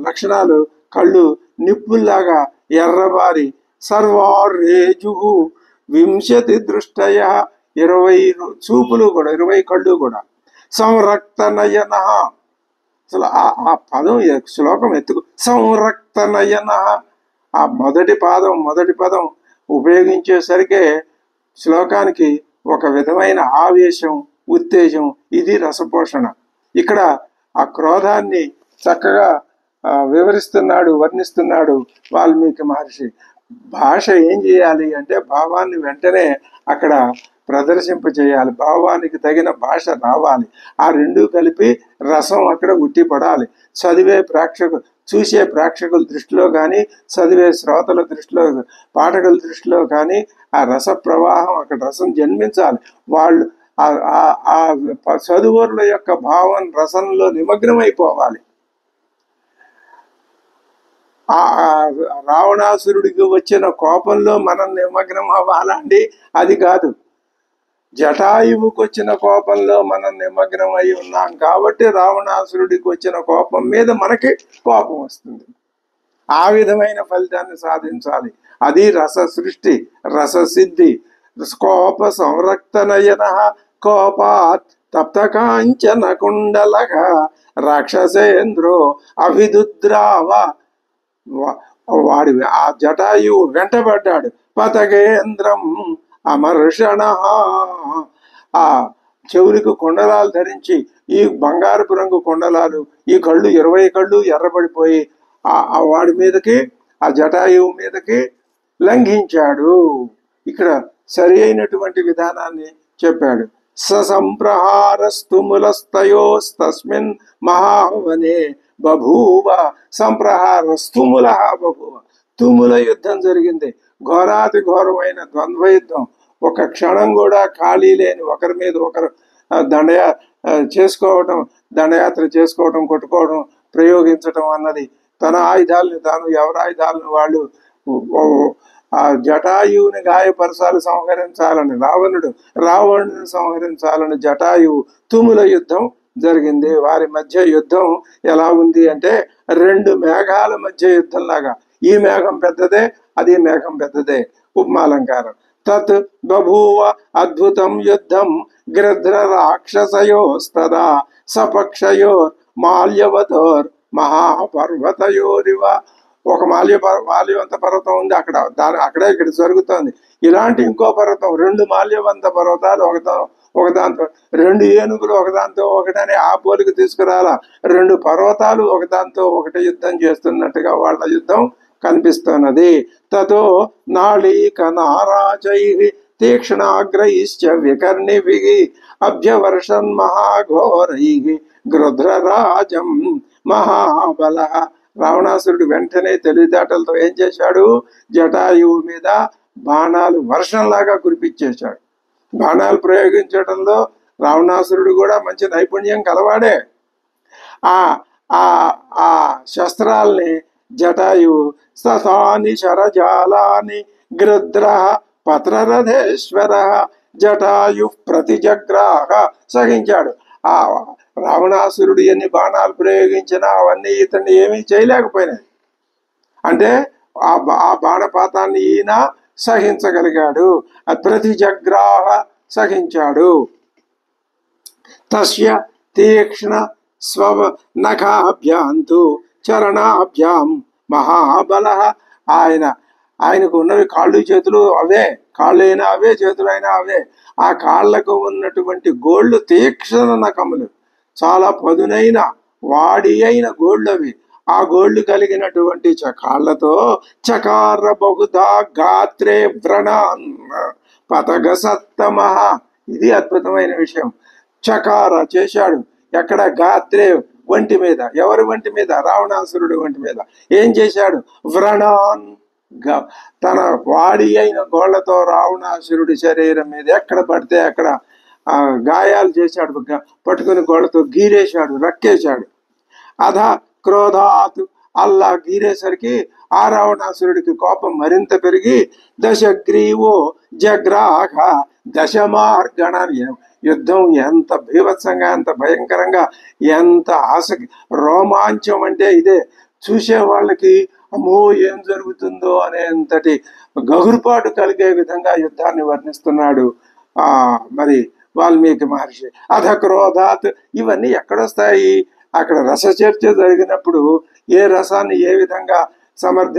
లక్షణాలు, కళ్ళు నిప్పుల్లాగా ఎర్రబారి సర్వారేజు వింశతి దృష్టయ, 20 చూపులు కూడా, 20 కళ్ళు కూడా. సంరక్త నయన, అసలు ఆ పదం శ్లోకం ఎత్తుకు, సంరక్త నయన, ఆ మొదటి పదం ఉపయోగించేసరికే శ్లోకానికి ఒక విధమైన ఆవేశం, ఉత్తేజం. ఇది రసపోషణ. ఇక్కడ ఆ క్రోధాన్ని చక్కగా వివరిస్తున్నాడు, వర్ణిస్తున్నాడు వాల్మీకి మహర్షి. భాష ఏం చేయాలి అంటే భావాన్ని వెంటనే అక్కడ ప్రదర్శింపచేయాలి, భావానికి తగిన భాష రావాలి. ఆ రెండు కలిపి రసం అక్కడ ఉట్టిపడాలి. చూసే ప్రేక్షకుల దృష్టిలో కానీ, చదివే శ్రోతల దృష్టిలో, పాఠకుల దృష్టిలో కానీ ఆ రస ప్రవాహం, అక్కడ రసం జన్మించాలి. వాళ్ళు ఆ చదువుల యొక్క భావం రసంలో నిమగ్నమైపోవాలి. ఆ రావణాసురుడికి వచ్చిన కోపంలో మనం నిమగ్నం అవ్వాలండి, అది కాదు. జటాయువుకు వచ్చిన కోపంలో మనం నిమగ్నం అయి ఉన్నాం కాబట్టి రావణాసురుడికి వచ్చిన కోపం మీద మనకి కోపం వస్తుంది. ఆ విధమైన ఫలితాన్ని సాధించాలి. అది రస సృష్టి, రస సిద్ధి. కోప సంరక్తనయన కోపాత్ తప్తకాంచన కుండలక రాక్షసేంద్రో అభిదుద్రావ. వాడి ఆ జటాయువు వెంటబడ్డాడు. పతగేంద్రం అమర్షణ, ఆ చెవులకు కొండలాలు ధరించి, ఈ బంగారపు రంగు కొండలాలు, ఈ కళ్ళు 20 కళ్ళు ఎర్రబడిపోయి వాడి మీదకి, ఆ జటాయువు మీదకి లంఘించాడు. ఇక్కడ సరి అయినటువంటి విధానాన్ని చెప్పాడు. సంప్రహారస్తుములస్తయోస్తస్మిన్ మహావనే బభూవ. సంప్రహారస్తుముల బభూవ, తుముల యుద్ధం జరిగింది. ఘోరాతి ఘోరమైన ద్వంద్వ యుద్ధం. ఒక క్షణం కూడా ఖాళీ లేని, ఒకరి మీద ఒకరు దండయాత్ర చేసుకోవడం, కొట్టుకోవడం, ప్రయోగించటం అన్నది. తన ఆయుధాలని తాను, ఎవరి ఆయుధాలను వాళ్ళు. ఆ జటాయువుని గాయపరచాలి, సంహరించాలని రావణుని సంహరించాలని జటాయువు. తుముల యుద్ధం జరిగింది. వారి మధ్య యుద్ధం ఎలా ఉంది అంటే 2 మేఘాల మధ్య యుద్ధంలాగా. ఈ మేఘం పెద్దదే, అది మేఘం పెద్దదే. ఉపమాలంకారం. తత్ బభూవ అద్భుతం యుద్ధం గృధ్ర రాక్షసయోస్తదా సపక్షయోర్ మాల్యవతోర్ మహాపర్వతయోరివ. ఒక మాల్యవంత పర్వతం ఉంది అక్కడ, అక్కడే ఇక్కడ జరుగుతోంది. ఇలాంటి ఇంకో పర్వతం, 2 మాల్యవంత పర్వతాలు ఒకదాంతో, 2 ఏనుగులు ఒకదాంతో ఒకటని ఆ పోలికి తీసుకురాలా. 2 పర్వతాలు ఒకదాంతో ఒకటి యుద్ధం చేస్తున్నట్టుగా వాళ్ళ యుద్ధం కనిపిస్తున్నది. తతో నాళీక నారాజై తీక్ష్ణాగ్రైశ్చ వికర్ణిభిః అభ్యవర్షన్ మహాఘోరైః గృధ్రరాజం మహాబల. రావణాసురుడు వెంటనే తెలివితేటలతో ఏం చేశాడు, జటాయువు మీద బాణాలు వర్షంలాగా కురిపించేశాడు. బాణాలు ప్రయోగించడంలో రావణాసురుడు కూడా మంచి నైపుణ్యం కలవాడే. ఆ ఆ ఆ శస్త్రాల్ని జటాయువు సతాని శరజాలాని గృద్ర పత్రరథేశ్వర జటాయు ప్రతిజగ్రాహ సహించాడు. ఆ రావణాసురుడు ఎన్ని బాణాలు ప్రయోగించినా అవన్నీ ఇతన్ని ఏమీ చేయలేకపోయినాయి. అంటే ఆ బాణపాతాన్ని ఈయన సహించగలిగాడు. ప్రతిజగ్రాహ సహించాడు. తస్య తీక్ష్ణ స్వ నఖాభ్యాంతు చరణాభ్యాం మహాబల. ఆయనకు ఉన్నవి కాళ్ళు చేతులు అవే, కాళ్ళైనా అవే, చేతులైనా అవే. ఆ కాళ్లకు ఉన్నటువంటి గోళ్ళు తీక్షణ నఖములు, చాలా పదునైన వాడి అయిన గోళ్ళు అవి. ఆ గోళ్ళు కలిగినటువంటి కాళ్లతో చకార బహుధా గాత్రే వ్రణాన్ పతగ సత్తమ. ఇది అద్భుతమైన విషయం. చకార చేశాడు ఎక్కడ, గాత్రే వంటి మీద. ఎవరి వంటి మీద? రావణాసురుడు వంటి మీద. ఏం చేశాడు? వ్రణాన్ తన వాడి అయిన గోళ్లతో రావణాసురుడి శరీరం మీద ఎక్కడ పడితే అక్కడ గాయాలు చేశాడు. పట్టుకుని గోళ్లతో గీరేశాడు, రక్కేశాడు. అధ క్రోధాత్, అల్లా గీరేసరికి ఆ రావణాసురుడికి కోపం మరింత పెరిగి దశగ్రీవో జగ్రాహ దశమార్గణ. యుద్ధం ఎంత భీభత్సంగా, ఎంత భయంకరంగా, ఎంత రోమాంచం అంటే ఇదే. చూసే వాళ్ళకి అమ్మో ఏం జరుగుతుందో అనేంతటి గగురుపాటు కలిగే విధంగా యుద్ధాన్ని వర్ణిస్తున్నాడు మరి వాల్మీకి మహర్షి. అధ క్రోధాత్, ఇవన్నీ ఎక్కడొస్తాయి? అక్కడ రసచర్చ జరిగినప్పుడు ఏ రసాన్ని ఏ విధంగా సమర్థ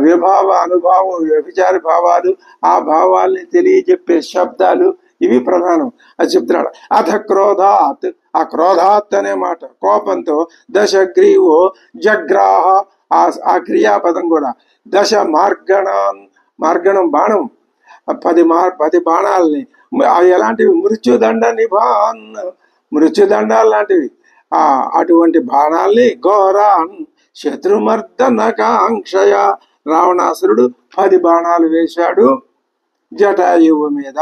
విభావ అనుభావం, వ్యభిచార భావాలు, ఆ భావాల్ని తెలియజెప్పే శబ్దాలు, ఇవి ప్రధానం. అది చెప్తున్నాడు. అధ క్రోధాత్, ఆ క్రోధాత్ అనే మాట కోపంతో దశగ్రీవో జగ్రాహ, ఆ క్రియాపదం కూడా దశ మార్గణాన్, మార్గణం బాణం, 10 బాణాలని. ఎలాంటివి? మృత్యుదండ నిభాన్, మృత్యుదండాలు లాంటివి. అటువంటి బాణాల్ని ఘోరాన్ శత్రుమర్దనకాంక్షయ, రావణాసురుడు 10 బాణాలు వేశాడు జటాయువు మీద.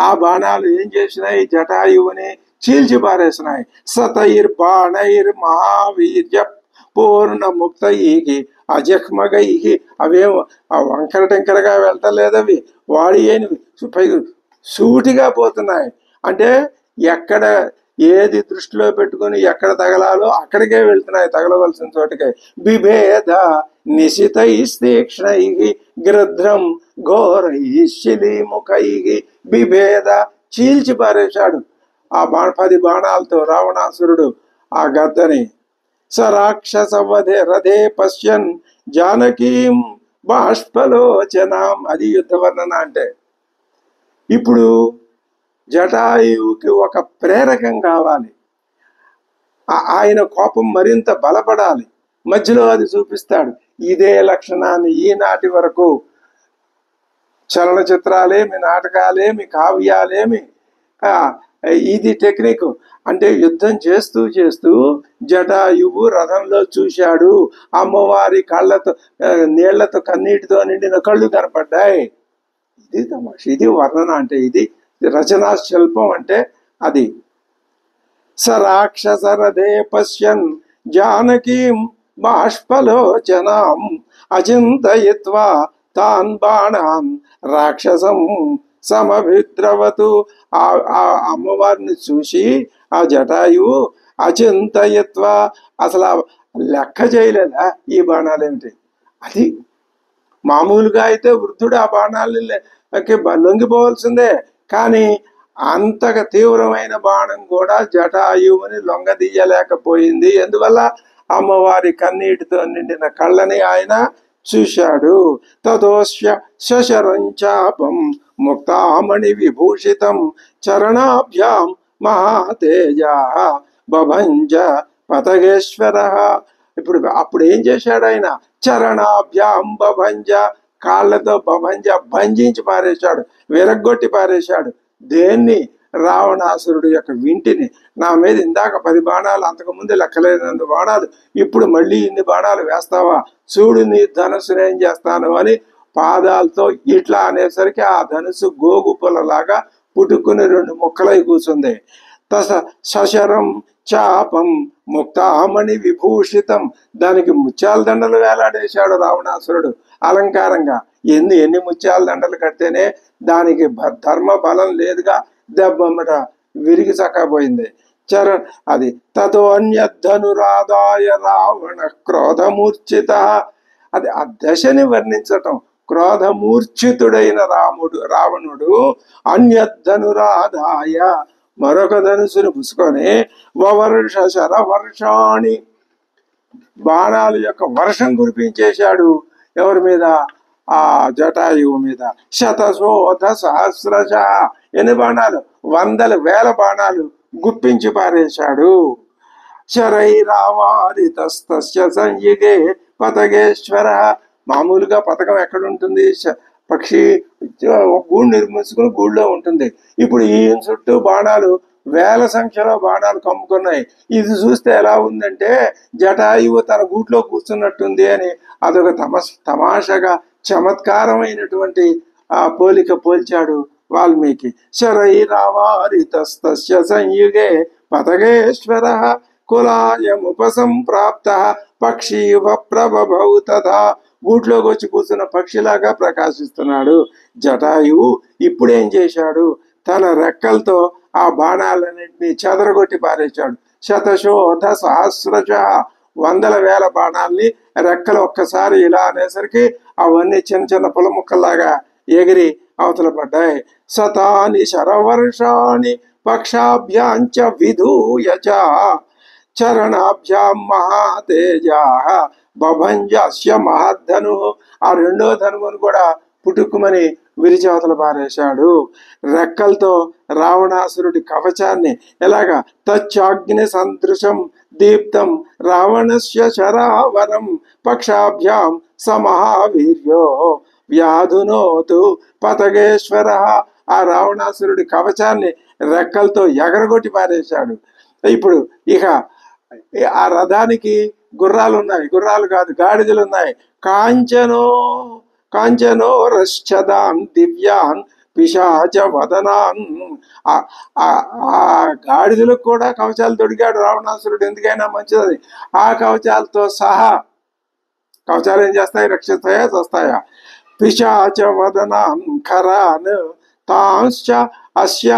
ఆ బాణాలు ఏం చేసినాయి? జటాయువుని చీల్చి పారేసినాయి. సతైర్ బాణైర్ మహావీర్య పూర్ణ ముక్తైకి అజఖ్మగైకి. అవేమో వంకర టెంకరగా వెళ్తలేదవి, వాడి అయినవి సూటిగా పోతున్నాయి. అంటే ఎక్కడ ఏది దృష్టిలో పెట్టుకుని ఎక్కడ తగలాలో అక్కడికే వెళ్తున్నాయి, తగలవలసిన చోటుకే. బిభేద నిశితైస్తీక్ష్ణై గృధ్రం ఘోరై శిలీముఖై. బిభేద, చీల్చి పారేశాడు ఆ 10 బాణాలతో రావణాసురుడు ఆ గద్దని. స రాక్షస వధే రథే పశ్యన్ జానకీం బాష్పలోచనాం. అది యుద్ధ వర్ణన అంటే. ఇప్పుడు జటాయువుకి ఒక ప్రేరకం కావాలి, ఆయన కోపం మరింత బలపడాలి. మధ్యలో అది చూపిస్తాడు. ఇదే లక్షణాన్ని ఈనాటి వరకు చలనచిత్రాలేమి, నాటకాలేమి, కావ్యాలేమి, ఇది టెక్నిక్. అంటే యుద్ధం చేస్తూ చేస్తూ జటాయువు రథంలో చూశాడు, అమ్మవారి కళ్ళతో, నీళ్లతో, కన్నీటితో నిండిన కళ్ళు కనపడ్డాయి. ఇది తమాష, ఇది వర్ణన అంటే, ఇది రచనా శిల్పం అంటే అది. స రాక్షసరథే పశ్యన్ జానకీం బాష్పలోచనాం అచింతయిత్వా తాన్ బాణాన్ రాక్షసం సమభిద్రవతు. ఆ అమ్మవారిని చూసి ఆ జటాయువు అచింతయత్వ, అసలు లెక్క చేయలేదా ఈ బాణాలేమిటి? అది మామూలుగా అయితే వృద్ధుడు ఆ బాణాలని లొంగిపోవాల్సిందే. కానీ అంతగా తీవ్రమైన బాణం కూడా జటాయువుని లొంగదీయలేకపోయింది. ఎందువల్ల? అమ్మవారి కన్నీటితో నిండిన కళ్ళని ఆయన చూశాడు. తదోస్య శశరంచాపం ముక్తామణి విభూషితం చరణాభ్యాం మహాతేజ బభంజ పతగేశ్వర. అప్పుడు ఏం చేశాడు ఆయన? చరణాభ్యాం బభంజ, కాళ్ళతో బభంజ భంజించి పారేశాడు, విరగ్గొట్టి పారేశాడు. దేన్ని? రావణాసురుడు యొక్క వింటిని, నా మీద ఇందాక 10 బాణాలు, అంతకుముందు లెక్కలేనంత బాణాలు, ఇప్పుడు మళ్ళీ ఇన్ని బాణాలు వేస్తావా, చూడు నీ ధనుస్సును ఏం చేస్తాను అని పాదాలతో ఇట్లా అనేసరికి ఆ ధనుసు గోగుపులలాగా పుట్టుకుని 2 ముక్కలై కూర్చుంది. సశరం చాపం ముక్తామణి విభూషితం, దానికి ముత్యాల దండలు వేలాడేశాడు రావణాసురుడు అలంకారంగా. ఎన్ని ముత్యాల దండలు కడితేనే దానికి ధర్మ బలం లేదుగా, దెబ్బమ్మట విరిగి చక్కపోయింది. అది తతో అన్యధనురాదాయ రావణ క్రోధమూర్ఛిత. అది ఆ దశని వర్ణించటం. క్రోధమూర్ఛితుడైన రావణుడు అన్యధనురాదాయ మరొక ధనుసును పుసుకొని వవర్ష శరవర్షాణి బాణాల యొక్క వర్షం కురిపించేశాడు. ఎవరి మీద? ఆ జటాయువు మీద. శతశోధ సహస్రశ, ఎన్ని బాణాలు? 100,000 బాణాలు గుప్పించి పారేశాడు. శరైరావారితస్తస్య సంయుగే పతగేశ్వర. మామూలుగా పతకం ఎక్కడుంటుంది? పక్షి గూడు నిర్మించుకుని గూడులో ఉంటుంది. ఇప్పుడు ఈయన చుట్టూ బాణాలు, 1000 సంఖ్యలో బాణాలు కమ్ముకున్నాయి. ఇది చూస్తే ఎలా ఉందంటే జటాయువు తన గూట్లో కూర్చున్నట్టుంది అని అదొక తమాషగా చమత్కారమైనటువంటి ఆ పోలిక పోల్చాడు వాల్మీకి. శరైరావారితస్తస్య సంయుగే పతగేశ్వర కులాయముపసంప్రాప్త పక్షీవ ప్రభభౌ తథా. గూట్లోకి వచ్చి కూర్చున్న పక్షిలాగా ప్రకాశిస్తున్నాడు జటాయువు. ఇప్పుడేం చేశాడు? తన రెక్కలతో ఆ బాణాలన్నింటినీ చెదరగొట్టి పారేశాడు. శతశోధ సహస్రశ, 100,000 బాణాల్ని రెక్కలు ఒక్కసారి ఇలా అనేసరికి అవన్నీ చిన్న చిన్న పుల ముక్కల్లాగా ఎగిరి అవతల పడ్డాయి. శతాని శరవర్షాణి పక్షాభ్యాంచ విధూయచ చరణాభ్యాం మహాతేజా బభంజస్య మహాధను. ఆ 2వ ధనువును కూడా పుట్టుకుమని విరిచి అవతల పారేశాడు. రెక్కలతో రావణాసురుడి కవచాన్ని ఎలాగా? తచ్చాగ్ని సందృశం దీప్తం రావణస్య శరావరం పక్షాభ్యాం సమహావీర్యో వ్యాధునోతు పతగేశ్వర. ఆ రావణాసురుడి కవచాన్ని రెక్కలతో ఎగరగొట్టి పారేశాడు. ఇప్పుడు ఇక ఆ రథానికి గుర్రాలు ఉన్నాయి, గుర్రాలు కాదు గాడిదలు ఉన్నాయి. కాంచనో రశ్చదాన్ దివ్యాన్ పిశాచ వదనాన్. ఆ గాడిదలకు కూడా కవచాలు తొడిగాడు రావణాసురుడు, ఎందుకైనా మంచిది. ఆ కవచాలతో సహా, కవచాలు ఏం చేస్తాయి? రక్షిస్తాయా, చస్తాయా? పిశాచ వదనాన్ ఖరాన్ తాంశ్చ అస్య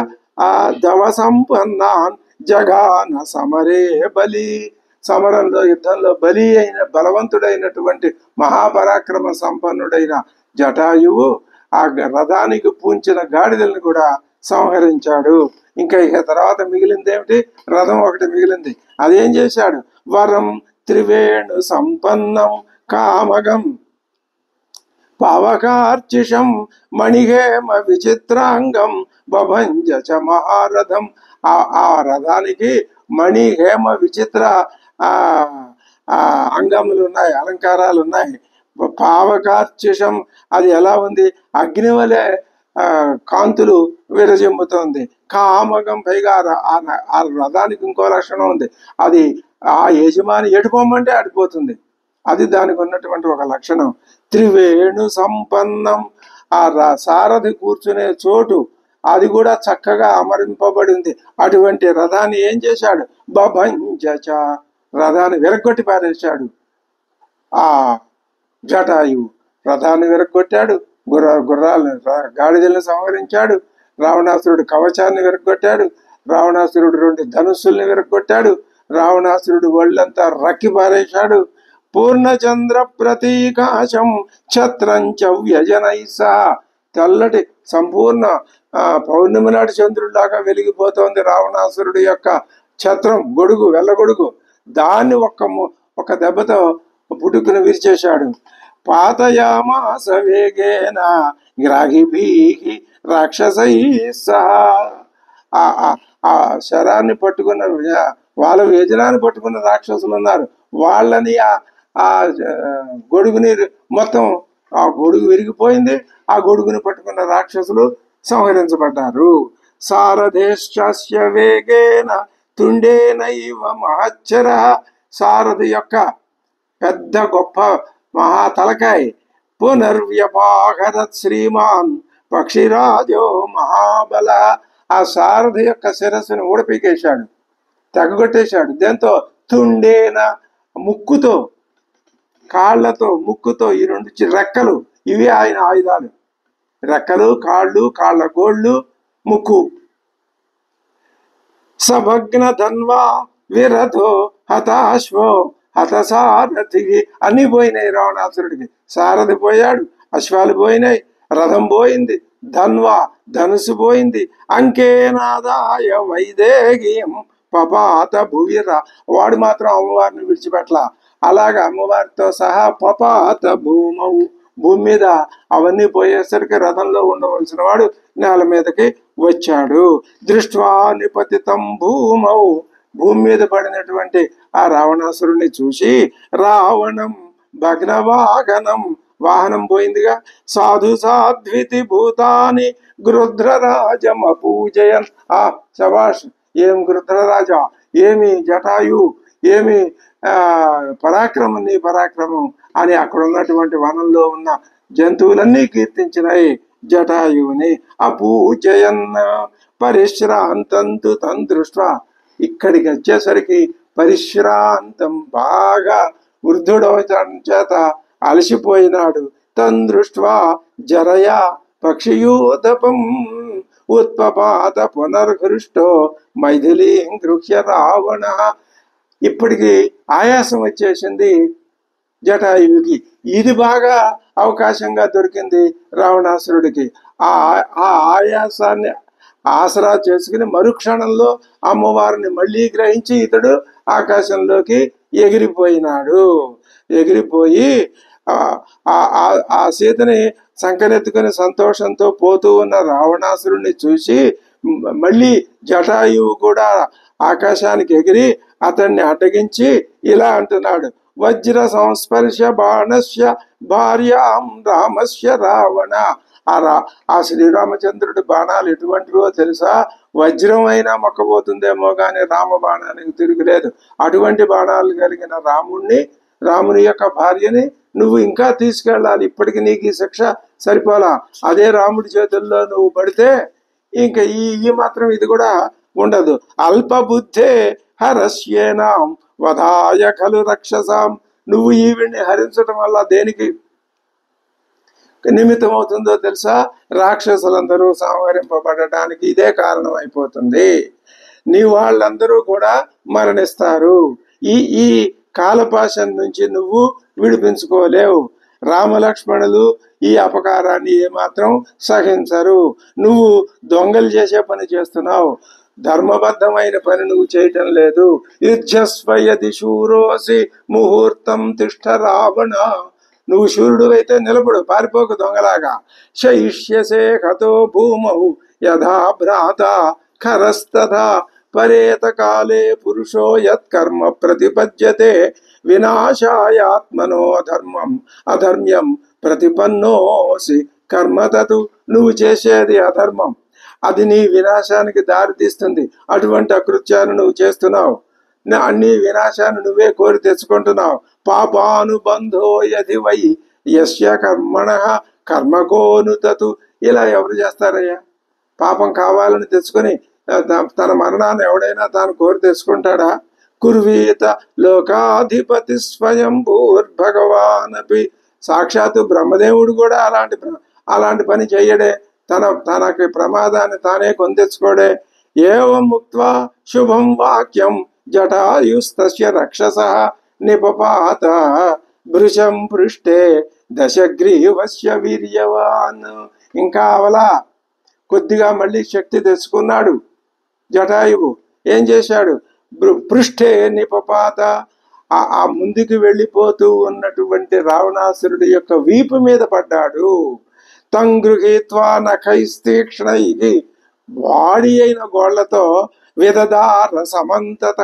దవ సంపన్నాన్ జగాన సమరే బలి. సమరంలో, యుద్ధంలో బలి అయిన బలవంతుడైనటువంటి మహాపరాక్రమ సంపన్నుడైన జటాయువు ఆ రథానికి పూంచిన గాడిదలను కూడా సంహరించాడు. ఇంకా ఇక తర్వాత మిగిలింది ఏమిటి? రథం ఒకటి మిగిలింది. అదేం చేశాడు? వరం త్రివేణు సంపన్నం కామగం పావకార్చిషం మణిహేమ విచిత్రాంగం బభంజ చ మహారథం. ఆ రథానికి మణి హేమ విచిత్ర అంగములు ఉన్నాయి, అలంకారాలు ఉన్నాయి. పావకార్చిషం, అది ఎలా ఉంది? అగ్ని వలె కాంతులు విరజిమ్ముతోంది. కామగం, పైగా ఆ రథానికి ఇంకో లక్షణం ఉంది. అది ఆ యజమాని ఎటుపోమంటే అడిపోతుంది. అది దానికి ఉన్నటువంటి ఒక లక్షణం. త్రివేణు సంపన్నం, ఆ సారథి కూర్చునే చోటు అది కూడా చక్కగా అమరింపబడింది. అటువంటి రథాన్ని ఏం చేశాడు? బభంజచ, రథాన్ని విరగొట్టి పారేశాడు. ఆ జటాయువు రథాన్ని విరగొట్టాడు, గుర్రాలను గాడిదలను సంహరించాడు. రావణాసురుడు కవచాన్ని విరగొట్టాడు. రావణాసురుడు 2 ధనుస్సుల్ని విరగొట్టాడు. రావణాసురుడు ఒళ్ళంతా రక్కి పారేశాడు. పూర్ణచంద్ర ప్రతీకాశం ఛత్రంచ వ్యజనైసా, తెల్లటి సంపూర్ణ పౌర్ణమి నాటి చంద్రుడిలాగా వెలిగిపోతోంది రావణాసురుడి యొక్క ఛత్రం, గొడుగు, వెళ్ళగొడుగు. దాన్ని ఒక దెబ్బతో పుట్టుకుని విరిచేశాడు. పాతయామాస వేగేన గ్రాహిభీహి రాక్షసై సహా. ఆ శరాన్ని పట్టుకున్న, వాళ్ళ యజనాన్ని పట్టుకున్న రాక్షసులు ఉన్నారు. వాళ్ళని ఆ గొడుగుని మొత్తం, ఆ గొడుగు విరిగిపోయింది. ఆ గొడుగుని పట్టుకున్న రాక్షసులు సంహరించబడ్డారు. సారథేశ్చస్య వేగేన తుండేనైవ మహచ్చర. సారథి యొక్క పెద్ద గొప్ప మహాతలకాయ. పునర్వ్యపాహరత్ శ్రీమాన్ పక్షిరాజో మహాబల. ఆ సారథి యొక్క శిరస్సును ఊడపీకేశాడు, తెగగొట్టేశాడు. దేంతో? తుండేన, ముక్కుతో, కాళ్లతో, ముక్కుతో. ఈ రెండు రెక్కలు, ఇవి ఆయన ఆయుధాలు. రెక్కలు, కాళ్ళు, కాళ్ళ గోళ్ళు, ముక్కు. సభగ్న ధన్వా విరథో హతాశ్వో హతసారథి. అన్ని పోయినాయి రావణాసురుడికి. సారథి పోయాడు, అశ్వాలు పోయినాయి, రథం పోయింది, ధన్వా ధనుసు పోయింది. అంకేనాదాయ వైదేహీం పపాత భువిర. వాడు మాత్రం అమ్మవారిని విడిచిపెట్టలా. అలాగా అమ్మవారితో సహా పపాత భూమౌ, భూమి మీద అవన్నీ పోయేసరికి రథంలో ఉండవలసిన వాడు నేల మీదకి వచ్చాడు. దృష్ట్వా నిపతితం భూమౌ, భూమి మీద పడినటువంటి ఆ రావణాసురుణ్ణి చూసి రావణం భగ్నవాహనం, వాహనం పోయిందిగా. సాధు సాధ్వితి భూతాని గృధ్రరాజమ పూజయన్. ఆ శభాష్, ఏం గృధ్రరాజా, ఏమి జటాయు, ఏమి పరాక్రమం, నీ పరాక్రమం అని అక్కడ ఉన్నటువంటి వనంలో ఉన్న జంతువులన్నీ కీర్తించినాయి జటాయువుని. అపూజయన్ పరిశ్రాంతంతు తం దృష్ట్వా. ఇక్కడికి వచ్చేసరికి పరిశ్రాంతం, బాగా వృద్ధుడవటం చేత అలసిపోయినాడు. తం దృష్ట్వా జరయా పక్షియూతపం ఉత్పపాత పునర్హృష్టో మైథిలీం గృహ్య రావణ. ఇప్పటికి ఆయాసం వచ్చేసింది జటాయువుకి. ఇది బాగా అవకాశంగా దొరికింది రావణాసురుడికి. ఆ ఆయాసాన్ని ఆసరా చేసుకుని మరుక్షణంలో అమ్మవారిని మళ్ళీ గ్రహించి ఇతడు ఆకాశంలోకి ఎగిరిపోయినాడు. ఎగిరిపోయి ఆ సీతని సంకనెత్తుకుని సంతోషంతో పోతూ ఉన్న రావణాసురుణ్ణి చూసి మళ్ళీ జటాయువు కూడా ఆకాశానికి ఎగిరి అతన్ని అడ్డగించి ఇలా అంటున్నాడు: వజ్ర సంస్పర్శ బాణస్య భార్యాం రామస్య రావణ. ఆ శ్రీరామచంద్రుడి బాణాలు ఎటువంటివో తెలుసా? వజ్రం అయినా మొక్కబోతుందేమో కానీ రామ బాణానికి తిరుగులేదు. అటువంటి బాణాలు కలిగిన రాముని యొక్క భార్యని నువ్వు ఇంకా తీసుకెళ్ళాలి. ఇప్పటికి నీకు ఈ శిక్ష సరిపోలా. అదే రాముడి చేతుల్లో నువ్వు పడితే ఇంకా ఈ మాత్రం ఇది కూడా ఉండదు. అల్పబుద్ధే హరస్యేనాం వధాయ ఖలు రక్షసాం. నువ్వు ఈవిడ్ని హరించడం వల్ల దేనికి నిమిత్తం అవుతుందో తెలుసా? రాక్షసులందరూ సంహరింపబడటానికి ఇదే కారణం అయిపోతుంది. నీ వాళ్ళందరూ కూడా మరణిస్తారు. ఈ కాలపాశం నుంచి నువ్వు విడిపించుకోలేవు. రామలక్ష్మణులు ఈ అపకారాన్ని ఏమాత్రం సహించరు. నువ్వు దొంగలు చేసే పని చేస్తున్నావు, ధర్మబద్ధమైన పని నువ్వు చేయటం లేదు. యుద్ధస్వయది శూరోసి ముహూర్తం తిష్ట రావణ. నువ్వు శూరుడు అయితే నిలబడు, పారిపోకు దొంగలాగా. శయిష్యసే హతో భూమౌ యథా భ్రాత ఖరస్తథా పరేత కాలే పురుషో యత్కర్మ ప్రతిపద్యతే వినాశాయాత్మనో అధర్మ్యం ప్రతిపన్నోసి కర్మతతు. నువ్వు చేసేది అధర్మం, అది నీ వినాశానికి దారితీస్తుంది. అటువంటి అకృత్యాన్ని నువ్వు చేస్తున్నావు, నీ వినాశాన్ని నువ్వే కోరి తెచ్చుకుంటున్నావు. పాపానుబంధో యది వై యస్య కర్మణ కర్మకోనుతతు. ఇలా ఎవరు చేస్తారయ్యా? పాపం కావాలని తెచ్చుకొని తన మరణాన్ని ఎవడైనా తాను కోరి తెచ్చుకుంటాడా? కుర్వీత లోకాధిపతి స్వయంభూర్భగవానపి. సాక్షాత్తు బ్రహ్మదేవుడు కూడా అలాంటి పని చెయ్యడే. తనకి ప్రమాదాన్ని తానే కొని తెచ్చుకోడే. ఏవం ముక్త్వా శుభం వాక్యం జటాయుస్తస్య రక్షసః నిపపాత భృశం పృష్టే దశగ్రీవస్య వీర్యవాన్. ఇంకా అవలా కొద్దిగా మళ్ళీ శక్తి తెచ్చుకున్నాడు జటాయువు. ఏం చేశాడు? పృష్ఠే నిపపాత. ఆ ముందుకు వెళ్ళిపోతూ ఉన్నటువంటి రావణాసురుడి యొక్క వీపు మీద పడ్డాడు. తం గృహీత్వా నఖైస్తీక్ష్ణైః. వాడి అయిన గోళ్లతో విదదార సమంతత.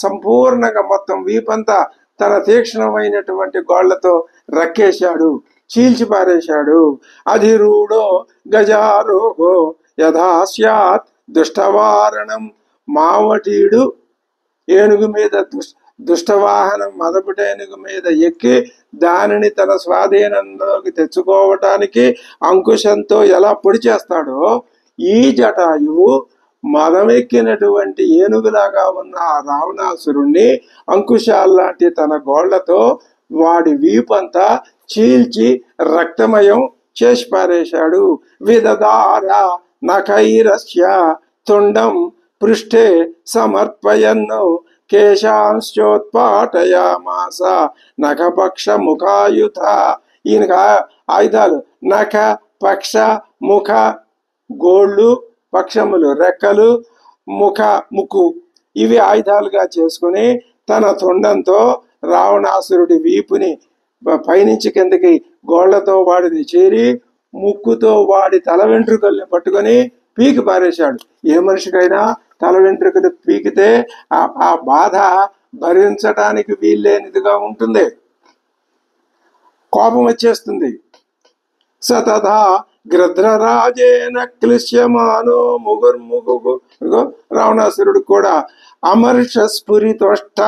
సంపూర్ణంగా మొత్తం వీపంతా తన తీక్ష్ణమైనటువంటి గోళ్లతో రక్కేశాడు, చీల్చి పారేశాడు. అధిరూఢో గజారోహో యథా స్యాత్ దుష్టవారణం మావటీడు ఏనుగు మీద దుష్టవాహనం మదపుట ఏనుగు మీద ఎక్కి దానిని తన స్వాధీనంలోకి తెచ్చుకోవటానికి అంకుశంతో ఎలా పొడి చేస్తాడో ఈ జటాయువు మదమెక్కినటువంటి ఏనుగులాగా ఉన్న ఆ రావణాసురుణ్ణి అంకుశాల్లాంటి తన గోళ్లతో వాడి వీపంతా చీల్చి రక్తమయం చేసి పారేశాడు. విదదార నఖైరస్య తుండం పృష్ఠే సమర్పయన్ను కేశాంశ్చోత్పాటయామాస నఖపక్ష ముఖాయుధ. ఈయనక ఆయుధాలు నఖ పక్ష ముఖ, గోళ్ళు పక్షములు రెక్కలు, ముక్కు, ఇవి ఆయుధాలుగా చేసుకుని తన తొండంతో రావణాసురుడి వీపుని పైనుంచి కిందకి గోళ్లతో వాడిని చేరి ముక్కుతో వాడి తల వెంట్రుకల్ని పట్టుకొని పీకి పారేశాడు. ఏ మనిషికైనా తల వెంట్రుకలు పీకితే ఆ బాధ భరించటానికి వీల్లేనిదిగా ఉంటుంది, కోపం వచ్చేస్తుంది. సతథా గృధ్రరాజేన క్లిశ్యమానో ముగుర్ముగు. రావణాసురుడు కూడా అమర్షస్ఫురితోష్ట.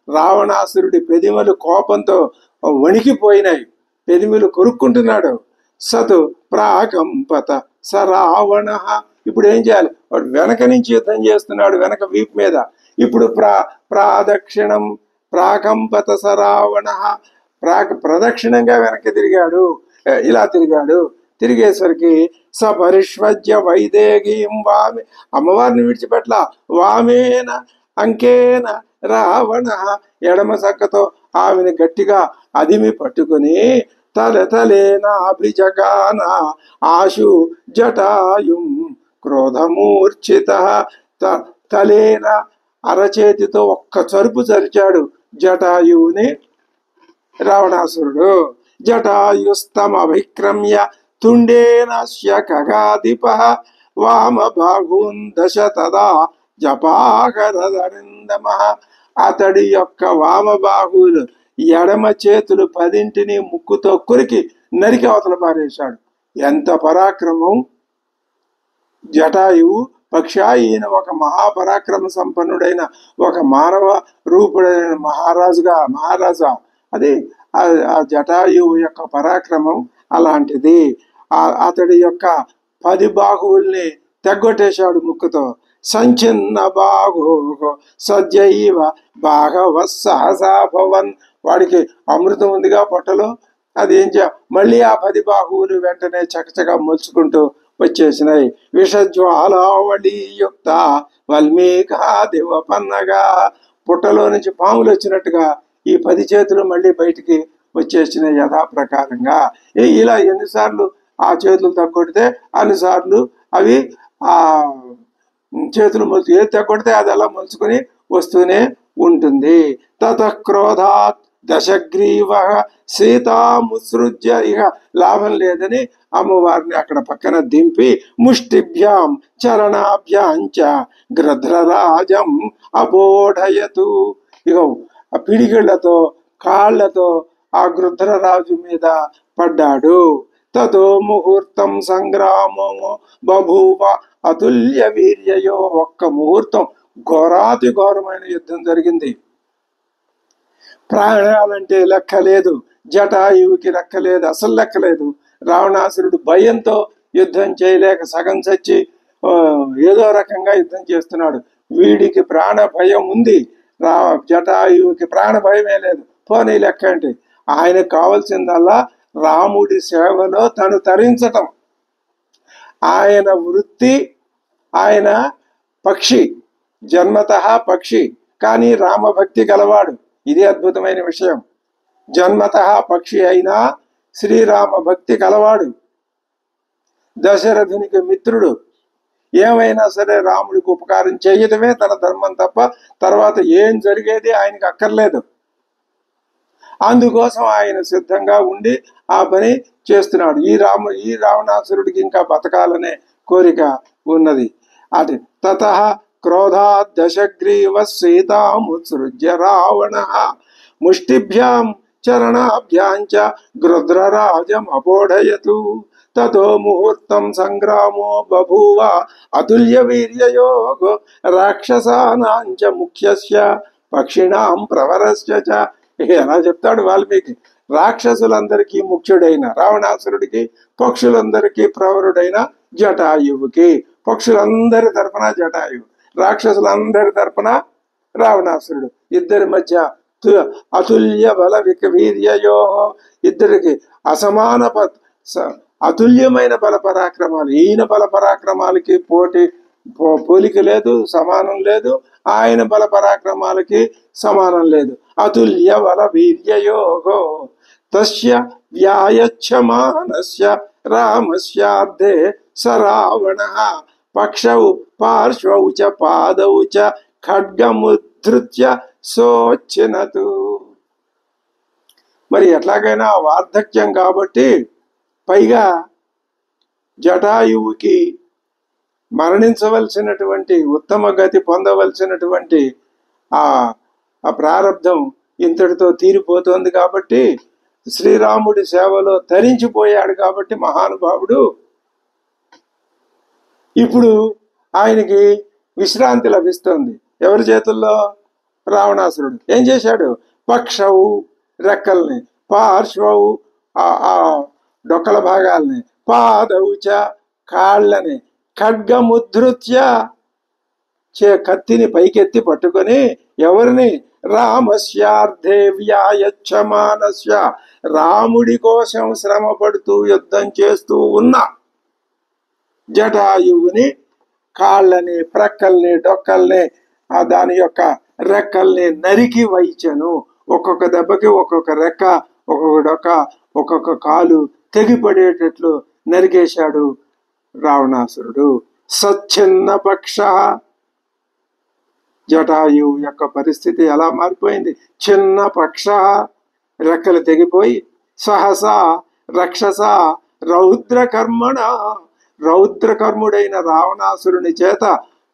రావణాసురుడి పెదిమలు కోపంతో వణికిపోయినాయి, పెదిమలు కొరుక్కుంటున్నాడు. సతు ప్రాకంపత స రావణ. ఇప్పుడు ఏం చేయాలి? వాడు వెనక నుంచి యుద్ధం చేస్తున్నాడు, వెనక వీపు మీద. ఇప్పుడు ప్రాదక్షిణం ప్రాకంపత స రావణ. ప్రదక్షిణంగా వెనక్కి తిరిగాడు, ఇలా తిరిగాడు. తిరిగేసరికి సపరిష్వజ్య వైదేహీం వామి, అమ్మవారిని విడిచిపెట్ల, వామేన అంకేన రావణ, ఎడమ సక్కతో ఆమెను గట్టిగా అదిమి పట్టుకుని తలేనాభిజగాన ఆశు జటాయుం క్రోధమూర్ఛిత. తలేన అరచేతితో ఒక్క చరుపు చరిచాడు జటాయువుని రావణాసురుడు. జటాయుస్తమభిక్రమ్య తుండేనస్య ఖగాధిప వామబాహూన్ దశ తదా జపాకరదరిందమ. అతడి యొక్క వామబాహువులు ఎడమ చేతులు 10 ముక్కుతో కొరికి నరికి అవతల పారేశాడు. ఎంత పరాక్రమం! జటాయువు పక్ష. ఈయన ఒక మహాపరాక్రమ సంపన్నుడైన ఒక మానవ రూపుడైన మహారాజా. అది ఆ జటాయువు యొక్క పరాక్రమం అలాంటిది. అతడి యొక్క 10 బాహువుల్ని తెగ్గొట్టేశాడు ముక్కుతో. సంచిన్న బాహు సజ్జైవ బాహవ సహసా భవన్. వాడికి అమృతం ఉందిగా పొట్టలో, అది ఏం మళ్ళీ ఆ 10 బాహువులు వెంటనే చకచగా మొలుచుకుంటూ వచ్చేసినాయి. విషజ్వాలావళీయుక్త వల్మీకా దివపన్నగా. పుట్టలో నుంచి పాములు వచ్చినట్టుగా ఈ 10 చేతులు మళ్ళీ బయటికి వచ్చేసినాయి యథాప్రకారంగా. ఇలా ఎన్నిసార్లు ఆ చేతులు తగ్గొడితే అన్నిసార్లు అవి ఆ చేతులు ఏది తగ్గొడితే అది అలా మలుచుకొని వస్తూనే ఉంటుంది. తతక్రోధాత్ దశగ్రీవ సీతాముసృజ్య. ఇక లాభం లేదని అమ్మవారిని అక్కడ పక్కన దింపి ముష్టిభ్యాం చరణాభ్యాంచ గృధ్రరాజం అబోఢయతు. ఇక ఆ పిడిగిళ్లతో కాళ్లతో ఆ గృధ్రరాజు మీద పడ్డాడు. తతో ముహూర్తం సంగ్రామము బభూవ అతుల్య వీర్యయో. ఒక్క ముహూర్తం ఘోరాతి ఘోరమైన యుద్ధం జరిగింది. ప్రాణాలంటే లెక్కలేదు, జటాయువుకి లెక్కలేదు, అసలు లెక్కలేదు. రావణాసురుడు భయంతో యుద్ధం చేయలేక సగం చచ్చి ఏదో రకంగా యుద్ధం చేస్తున్నాడు. వీడికి ప్రాణ భయం ఉంది, జటాయువుకి ప్రాణ భయమే లేదు. పోనీ లెక్క అంటే ఆయనకు కావాల్సిందల్లా రాముడి సేవలో తను తరించటం. ఆయన వృత్తి, ఆయన పక్షి, జన్మతః పక్షి, కానీ రామభక్తి గలవాడు. ఇది అద్భుతమైన విషయం. జన్మతః పక్షి అయినా శ్రీరామ భక్తి కలవాడు, దశరథునికి మిత్రుడు. ఏమైనా సరే రాముడికి ఉపకారం చేయటమే తన ధర్మం తప్ప తర్వాత ఏం జరిగేది ఆయనకి అక్కర్లేదు. అందుకోసం ఆయన సిద్ధంగా ఉండి ఆ పని చేస్తున్నాడు. ఈ రావణాసురుడికి ఇంకా బతకాలనే కోరిక ఉన్నది. అది తతః క్రోధాత్ దశగ్రీవ సీతాముత్సృజ్య రావణ ముష్టిభ్యాం చరణాభ్యాంచ గృధ్రరాజం అపోఢయతు. తతో ముహూర్తం సంగ్రామో బభూవ అతుల్య వీర్యయోగో రాక్షసానాంచ ముఖ్యస్య పక్షిణాం ప్రవరస్య చ. ఎలా చెప్తాడు వాల్మీకి? రాక్షసులందరికీ ముఖ్యుడైన రావణాసురుడికి, పక్షులందరికీ ప్రవరుడైన జటాయువుకి. పక్షులందరి తరపున జటాయువు, రాక్షసులందరి తరపున రావణాసురుడు. ఇద్దరి మధ్య అతుల్య బల వీర్యయో, ఇద్దరికి అసమాన అతుల్యమైన బల పరాక్రమాలు. ఈయన బల పరాక్రమాలకి పోలిక లేదు, సమానం లేదు. ఆయన బల పరాక్రమాలకి సమానం లేదు. అతుల్య బల వీర్యయోగో తస్య వ్యాయచ్చమానస్య రామస్యార్థే స రావణః పక్షౌ పార్శ్వౌ చ పాదౌ చ ఖడ్గముద్ధృత్య సోచ్చినతు. మరి ఎట్లాగైనా వార్ధక్యం కాబట్టి, పైగా జటాయువుకి మరణించవలసినటువంటి, ఉత్తమ గతి పొందవలసినటువంటి ఆ ప్రారంధం ఇంతటితో తీరిపోతుంది కాబట్టి, శ్రీరాముడి సేవలో తరించిపోయాడు కాబట్టి మహానుభావుడు ఇప్పుడు ఆయనకి విశ్రాంతి లభిస్తుంది. ఎవరి చేతుల్లో? రావణాసురుడు. ఏం చేశాడు? పక్షవు రెక్కల్ని, పార్శ్వవు ఆ డొక్కల భాగాల్ని, పాదౌచ కాళ్ళని, ఖడ్గముద్ధృత్య కత్తిని పైకెత్తి పట్టుకొని, ఎవరిని? రామస్యార్థే వ్యాయచ్చమానస్య, రాముడి కోసం శ్రమ పడుతూ యుద్ధం చేస్తూ ఉన్న జటాయువుని కాళ్ళని, ప్రక్కల్ని, డొక్కల్ని, దాని యొక్క రెక్కల్ని నరికి వైచెను. ఒక్కొక్క దెబ్బకి ఒక్కొక్క రెక్క, ఒక్కొక్క డొక్క, ఒక్కొక్క కాలు తెగిపడేటట్లు నరికేశాడు రావణాసురుడు. సచ్ఛిన్న పక్ష, జటాయువు యొక్క పరిస్థితి ఎలా మారిపోయింది? చిన్న పక్ష, రెక్కలు తెగిపోయి, సహసా రక్షస రౌద్రకర్మణ, రౌద్రకర్ముడైన రావణాసురుని చేత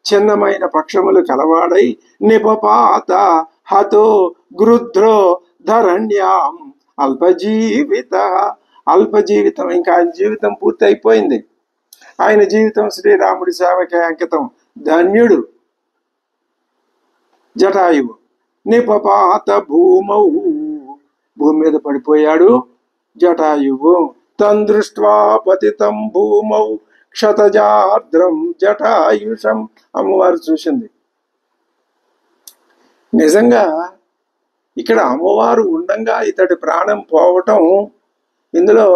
చిన్నమైన పక్షములు కలవాడై, నిపపాత హతో గృధ్రో ధరణ్యాం అల్పజీవిత, అల్పజీవితం, ఇంకా ఆయన జీవితం పూర్తి అయిపోయింది. ఆయన జీవితం శ్రీరాముడి సేవకే అంకితం. ధన్యుడు జటాయువు. నిపపాత భూమౌ, భూమి మీద పడిపోయాడు జటాయువు. తందృష్ట్వా పతితం భూమౌ క్షతజార్ద్రం జటాయుషం. అమ్మవారు చూసింది. నిజంగా ఇక్కడ అమ్మవారు ఉండంగా ఇతడి ప్రాణం పోవటం, ఇందులో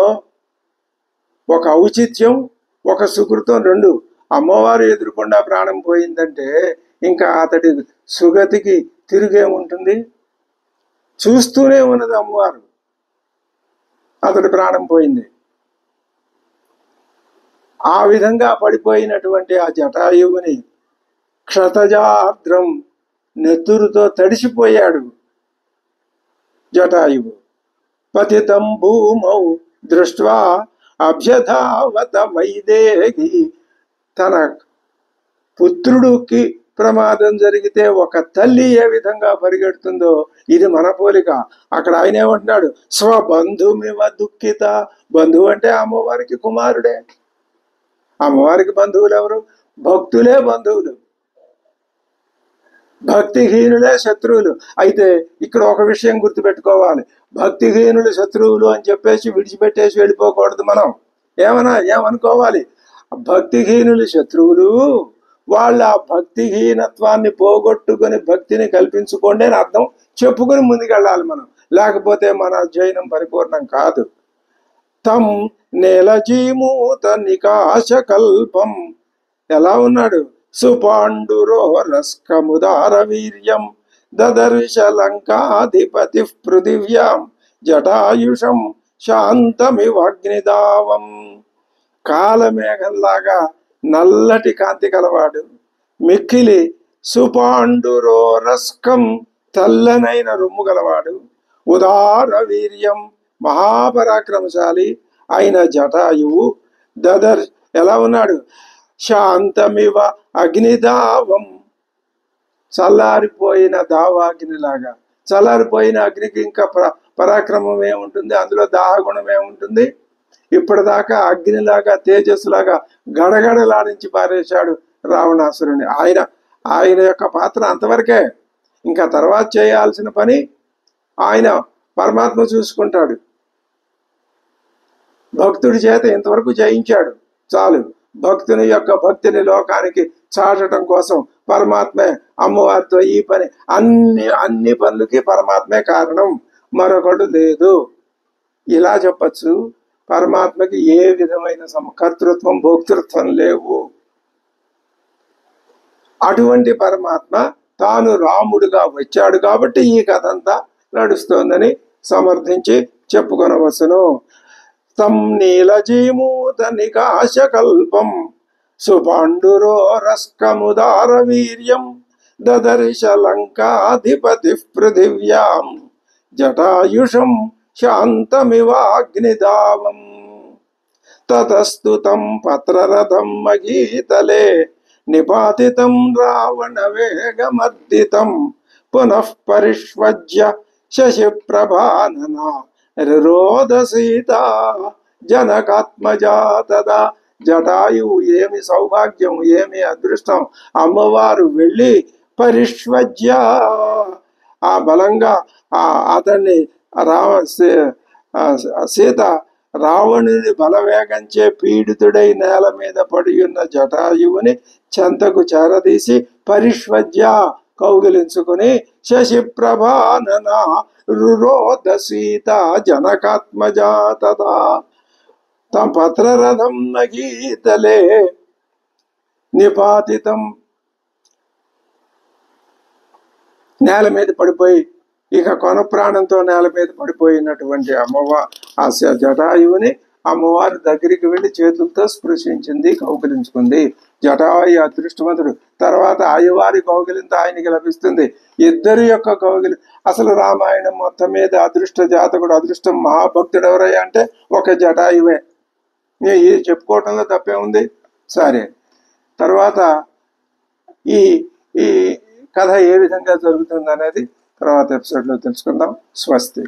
ఒక ఔచిత్యం, ఒక సుకృతం రెండు. అమ్మవారు ఎదురుకుండా ప్రాణం పోయిందంటే ఇంకా అతడి సుగతికి తిరిగేముంటుంది? చూస్తూనే ఉన్నది అమ్మవారు. అతడి ప్రాణం పోయింది. ఆ విధంగా పడిపోయినటువంటి ఆ జటాయువుని క్షతజార్ద్రం, నెత్తురుతో తడిసిపోయాడు జటాయువు. పతితం భూమౌ దృష్ట్వా అభ్యధావత వైదేహి, తన పుత్రుడికి ప్రమాదం జరిగితే ఒక తల్లి ఏ విధంగా పరిగెడుతుందో ఇది మన పోలిక. అక్కడ ఆయన ఏమంటున్నాడు? స్వబంధుమివ దుఃఖిత. బంధువు అంటే అమ్మవారికి కుమారుడే. అమ్మవారికి బంధువులు ఎవరు? భక్తులే బంధువులు, భక్తిహీనులే శత్రువులు. అయితే ఇక్కడ ఒక విషయం గుర్తుపెట్టుకోవాలి. భక్తిహీనులు శత్రువులు అని చెప్పేసి విడిచిపెట్టేసి వెళ్ళిపోకూడదు. మనం ఏమనుకోవాలి? భక్తిహీనులు శత్రువులు, వాళ్ళ భక్తిహీనత్వాన్ని పోగొట్టుకుని భక్తిని కల్పించుకోండి అని అర్థం చెప్పుకుని ముందుకెళ్ళాలి మనం. లేకపోతే మన అధ్యయనం పరిపూర్ణం కాదు. తం నేలజీమూత నికాశ కల్పం, ఎలా ఉన్నాడు? సుపాండురో రస్కముదార వీర్యం దదర్శ లంకాధిపతి పృథివ్యాం జటాయుషం శాంతమివగ్నిదావం. కాలమేఘంలాగా నల్లటి కాంతి కలవాడు, మిక్కిలి సుపాండురో రస్కం, తెల్లనైన రొమ్ము గలవాడు, ఉదార వీర్యం, మహాపరాక్రమశాలి అయిన జటాయువు ఎలా ఉన్నాడు? శాంతమివ అగ్నిదావం, చల్లారిపోయిన దావాగ్నిలాగా. చల్లారిపోయిన అగ్నికి ఇంకా పరాక్రమం ఏముంటుంది? అందులో దాహగుణం ఏముంటుంది? ఇప్పటిదాకా అగ్నిలాగా తేజస్సులాగా గడగడలాడించి పారేశాడు రావణాసురుని. ఆయన యొక్క పాత్ర అంతవరకే. ఇంకా తర్వాత చేయాల్సిన పని ఆయన పరమాత్మ చూసుకుంటాడు. భక్తుడి చేత ఇంతవరకు జయించాడు, చాలు. భక్తుని యొక్క భక్తిని లోకానికి చాటడం కోసం పరమాత్మే అమ్మవారితో ఈ పని, అన్ని పనులకి పరమాత్మే కారణం, మరొకడు లేదు. ఇలా చెప్పచ్చు. పరమాత్మకి ఏ విధమైన కర్తృత్వం భోక్తృత్వం లేవు. అటువంటి పరమాత్మ తాను రాముడుగా వచ్చాడు కాబట్టి ఈ కథ అంతా నడుస్తోందని సమర్థించి చెప్పుకొనవచ్చును. తం నీలజీమూత నికాశకల్పం సుపాండురోరస్కముదార వీర్యం దదర్శ లంకాధిపతి పృథివ్యాం జటాయుషం శాంతమివాగ్నిదావం తతస్తు తం పత్రరథం మగీతలే నిపాతితం రావణ వేగమర్దితం పునః పరిష్వజ్య శశిప్రభాననా రురోధ సీతా జనకాత్మజా తదా. జటాయువు ఏమి సౌభాగ్యం, ఏమి అదృష్టం! అమ్మవారు వెళ్ళి పరిష్వజ్య ఆ బలంగా అతన్ని సీత రావణుని బలవేగంచే పీడితుడై నేల మీద పడి ఉన్న జటాయువుని చెంతకు చేరదీసి పరిష్వజ్య కౌగిలించుకుని శశిప్రభానన రురోధ సీత జనకాత్మజా తదా తం పత్రరథం నగీతలే నిపాతితం. నేల మీద పడిపోయి ఇక కొన ప్రాణంతో నేల మీద పడిపోయినటువంటి ఆ జటాయువుని అమ్మవారి దగ్గరికి వెళ్ళి చేతులతో స్పృశించింది, కౌగిలించుకుంది. జటాయు అదృష్టవంతుడు. తర్వాత అయ్యవారి కౌగిలింత ఆయనకి లభిస్తుంది. ఇద్దరి యొక్క కౌగిలి. అసలు రామాయణం మొత్తం మీద అదృష్ట జాతకుడు, అదృష్టం మహాభక్తుడు ఎవరయ్యా అంటే ఒక జటాయువే. ఇది చెప్పుకోవటంలో తప్పే ఉంది. సరే, తర్వాత ఈ ఈ కథ ఏ విధంగా జరుగుతుంది అనేది తర్వాత ఎపిసోడ్లో తెలుసుకుందాం. స్వస్తి.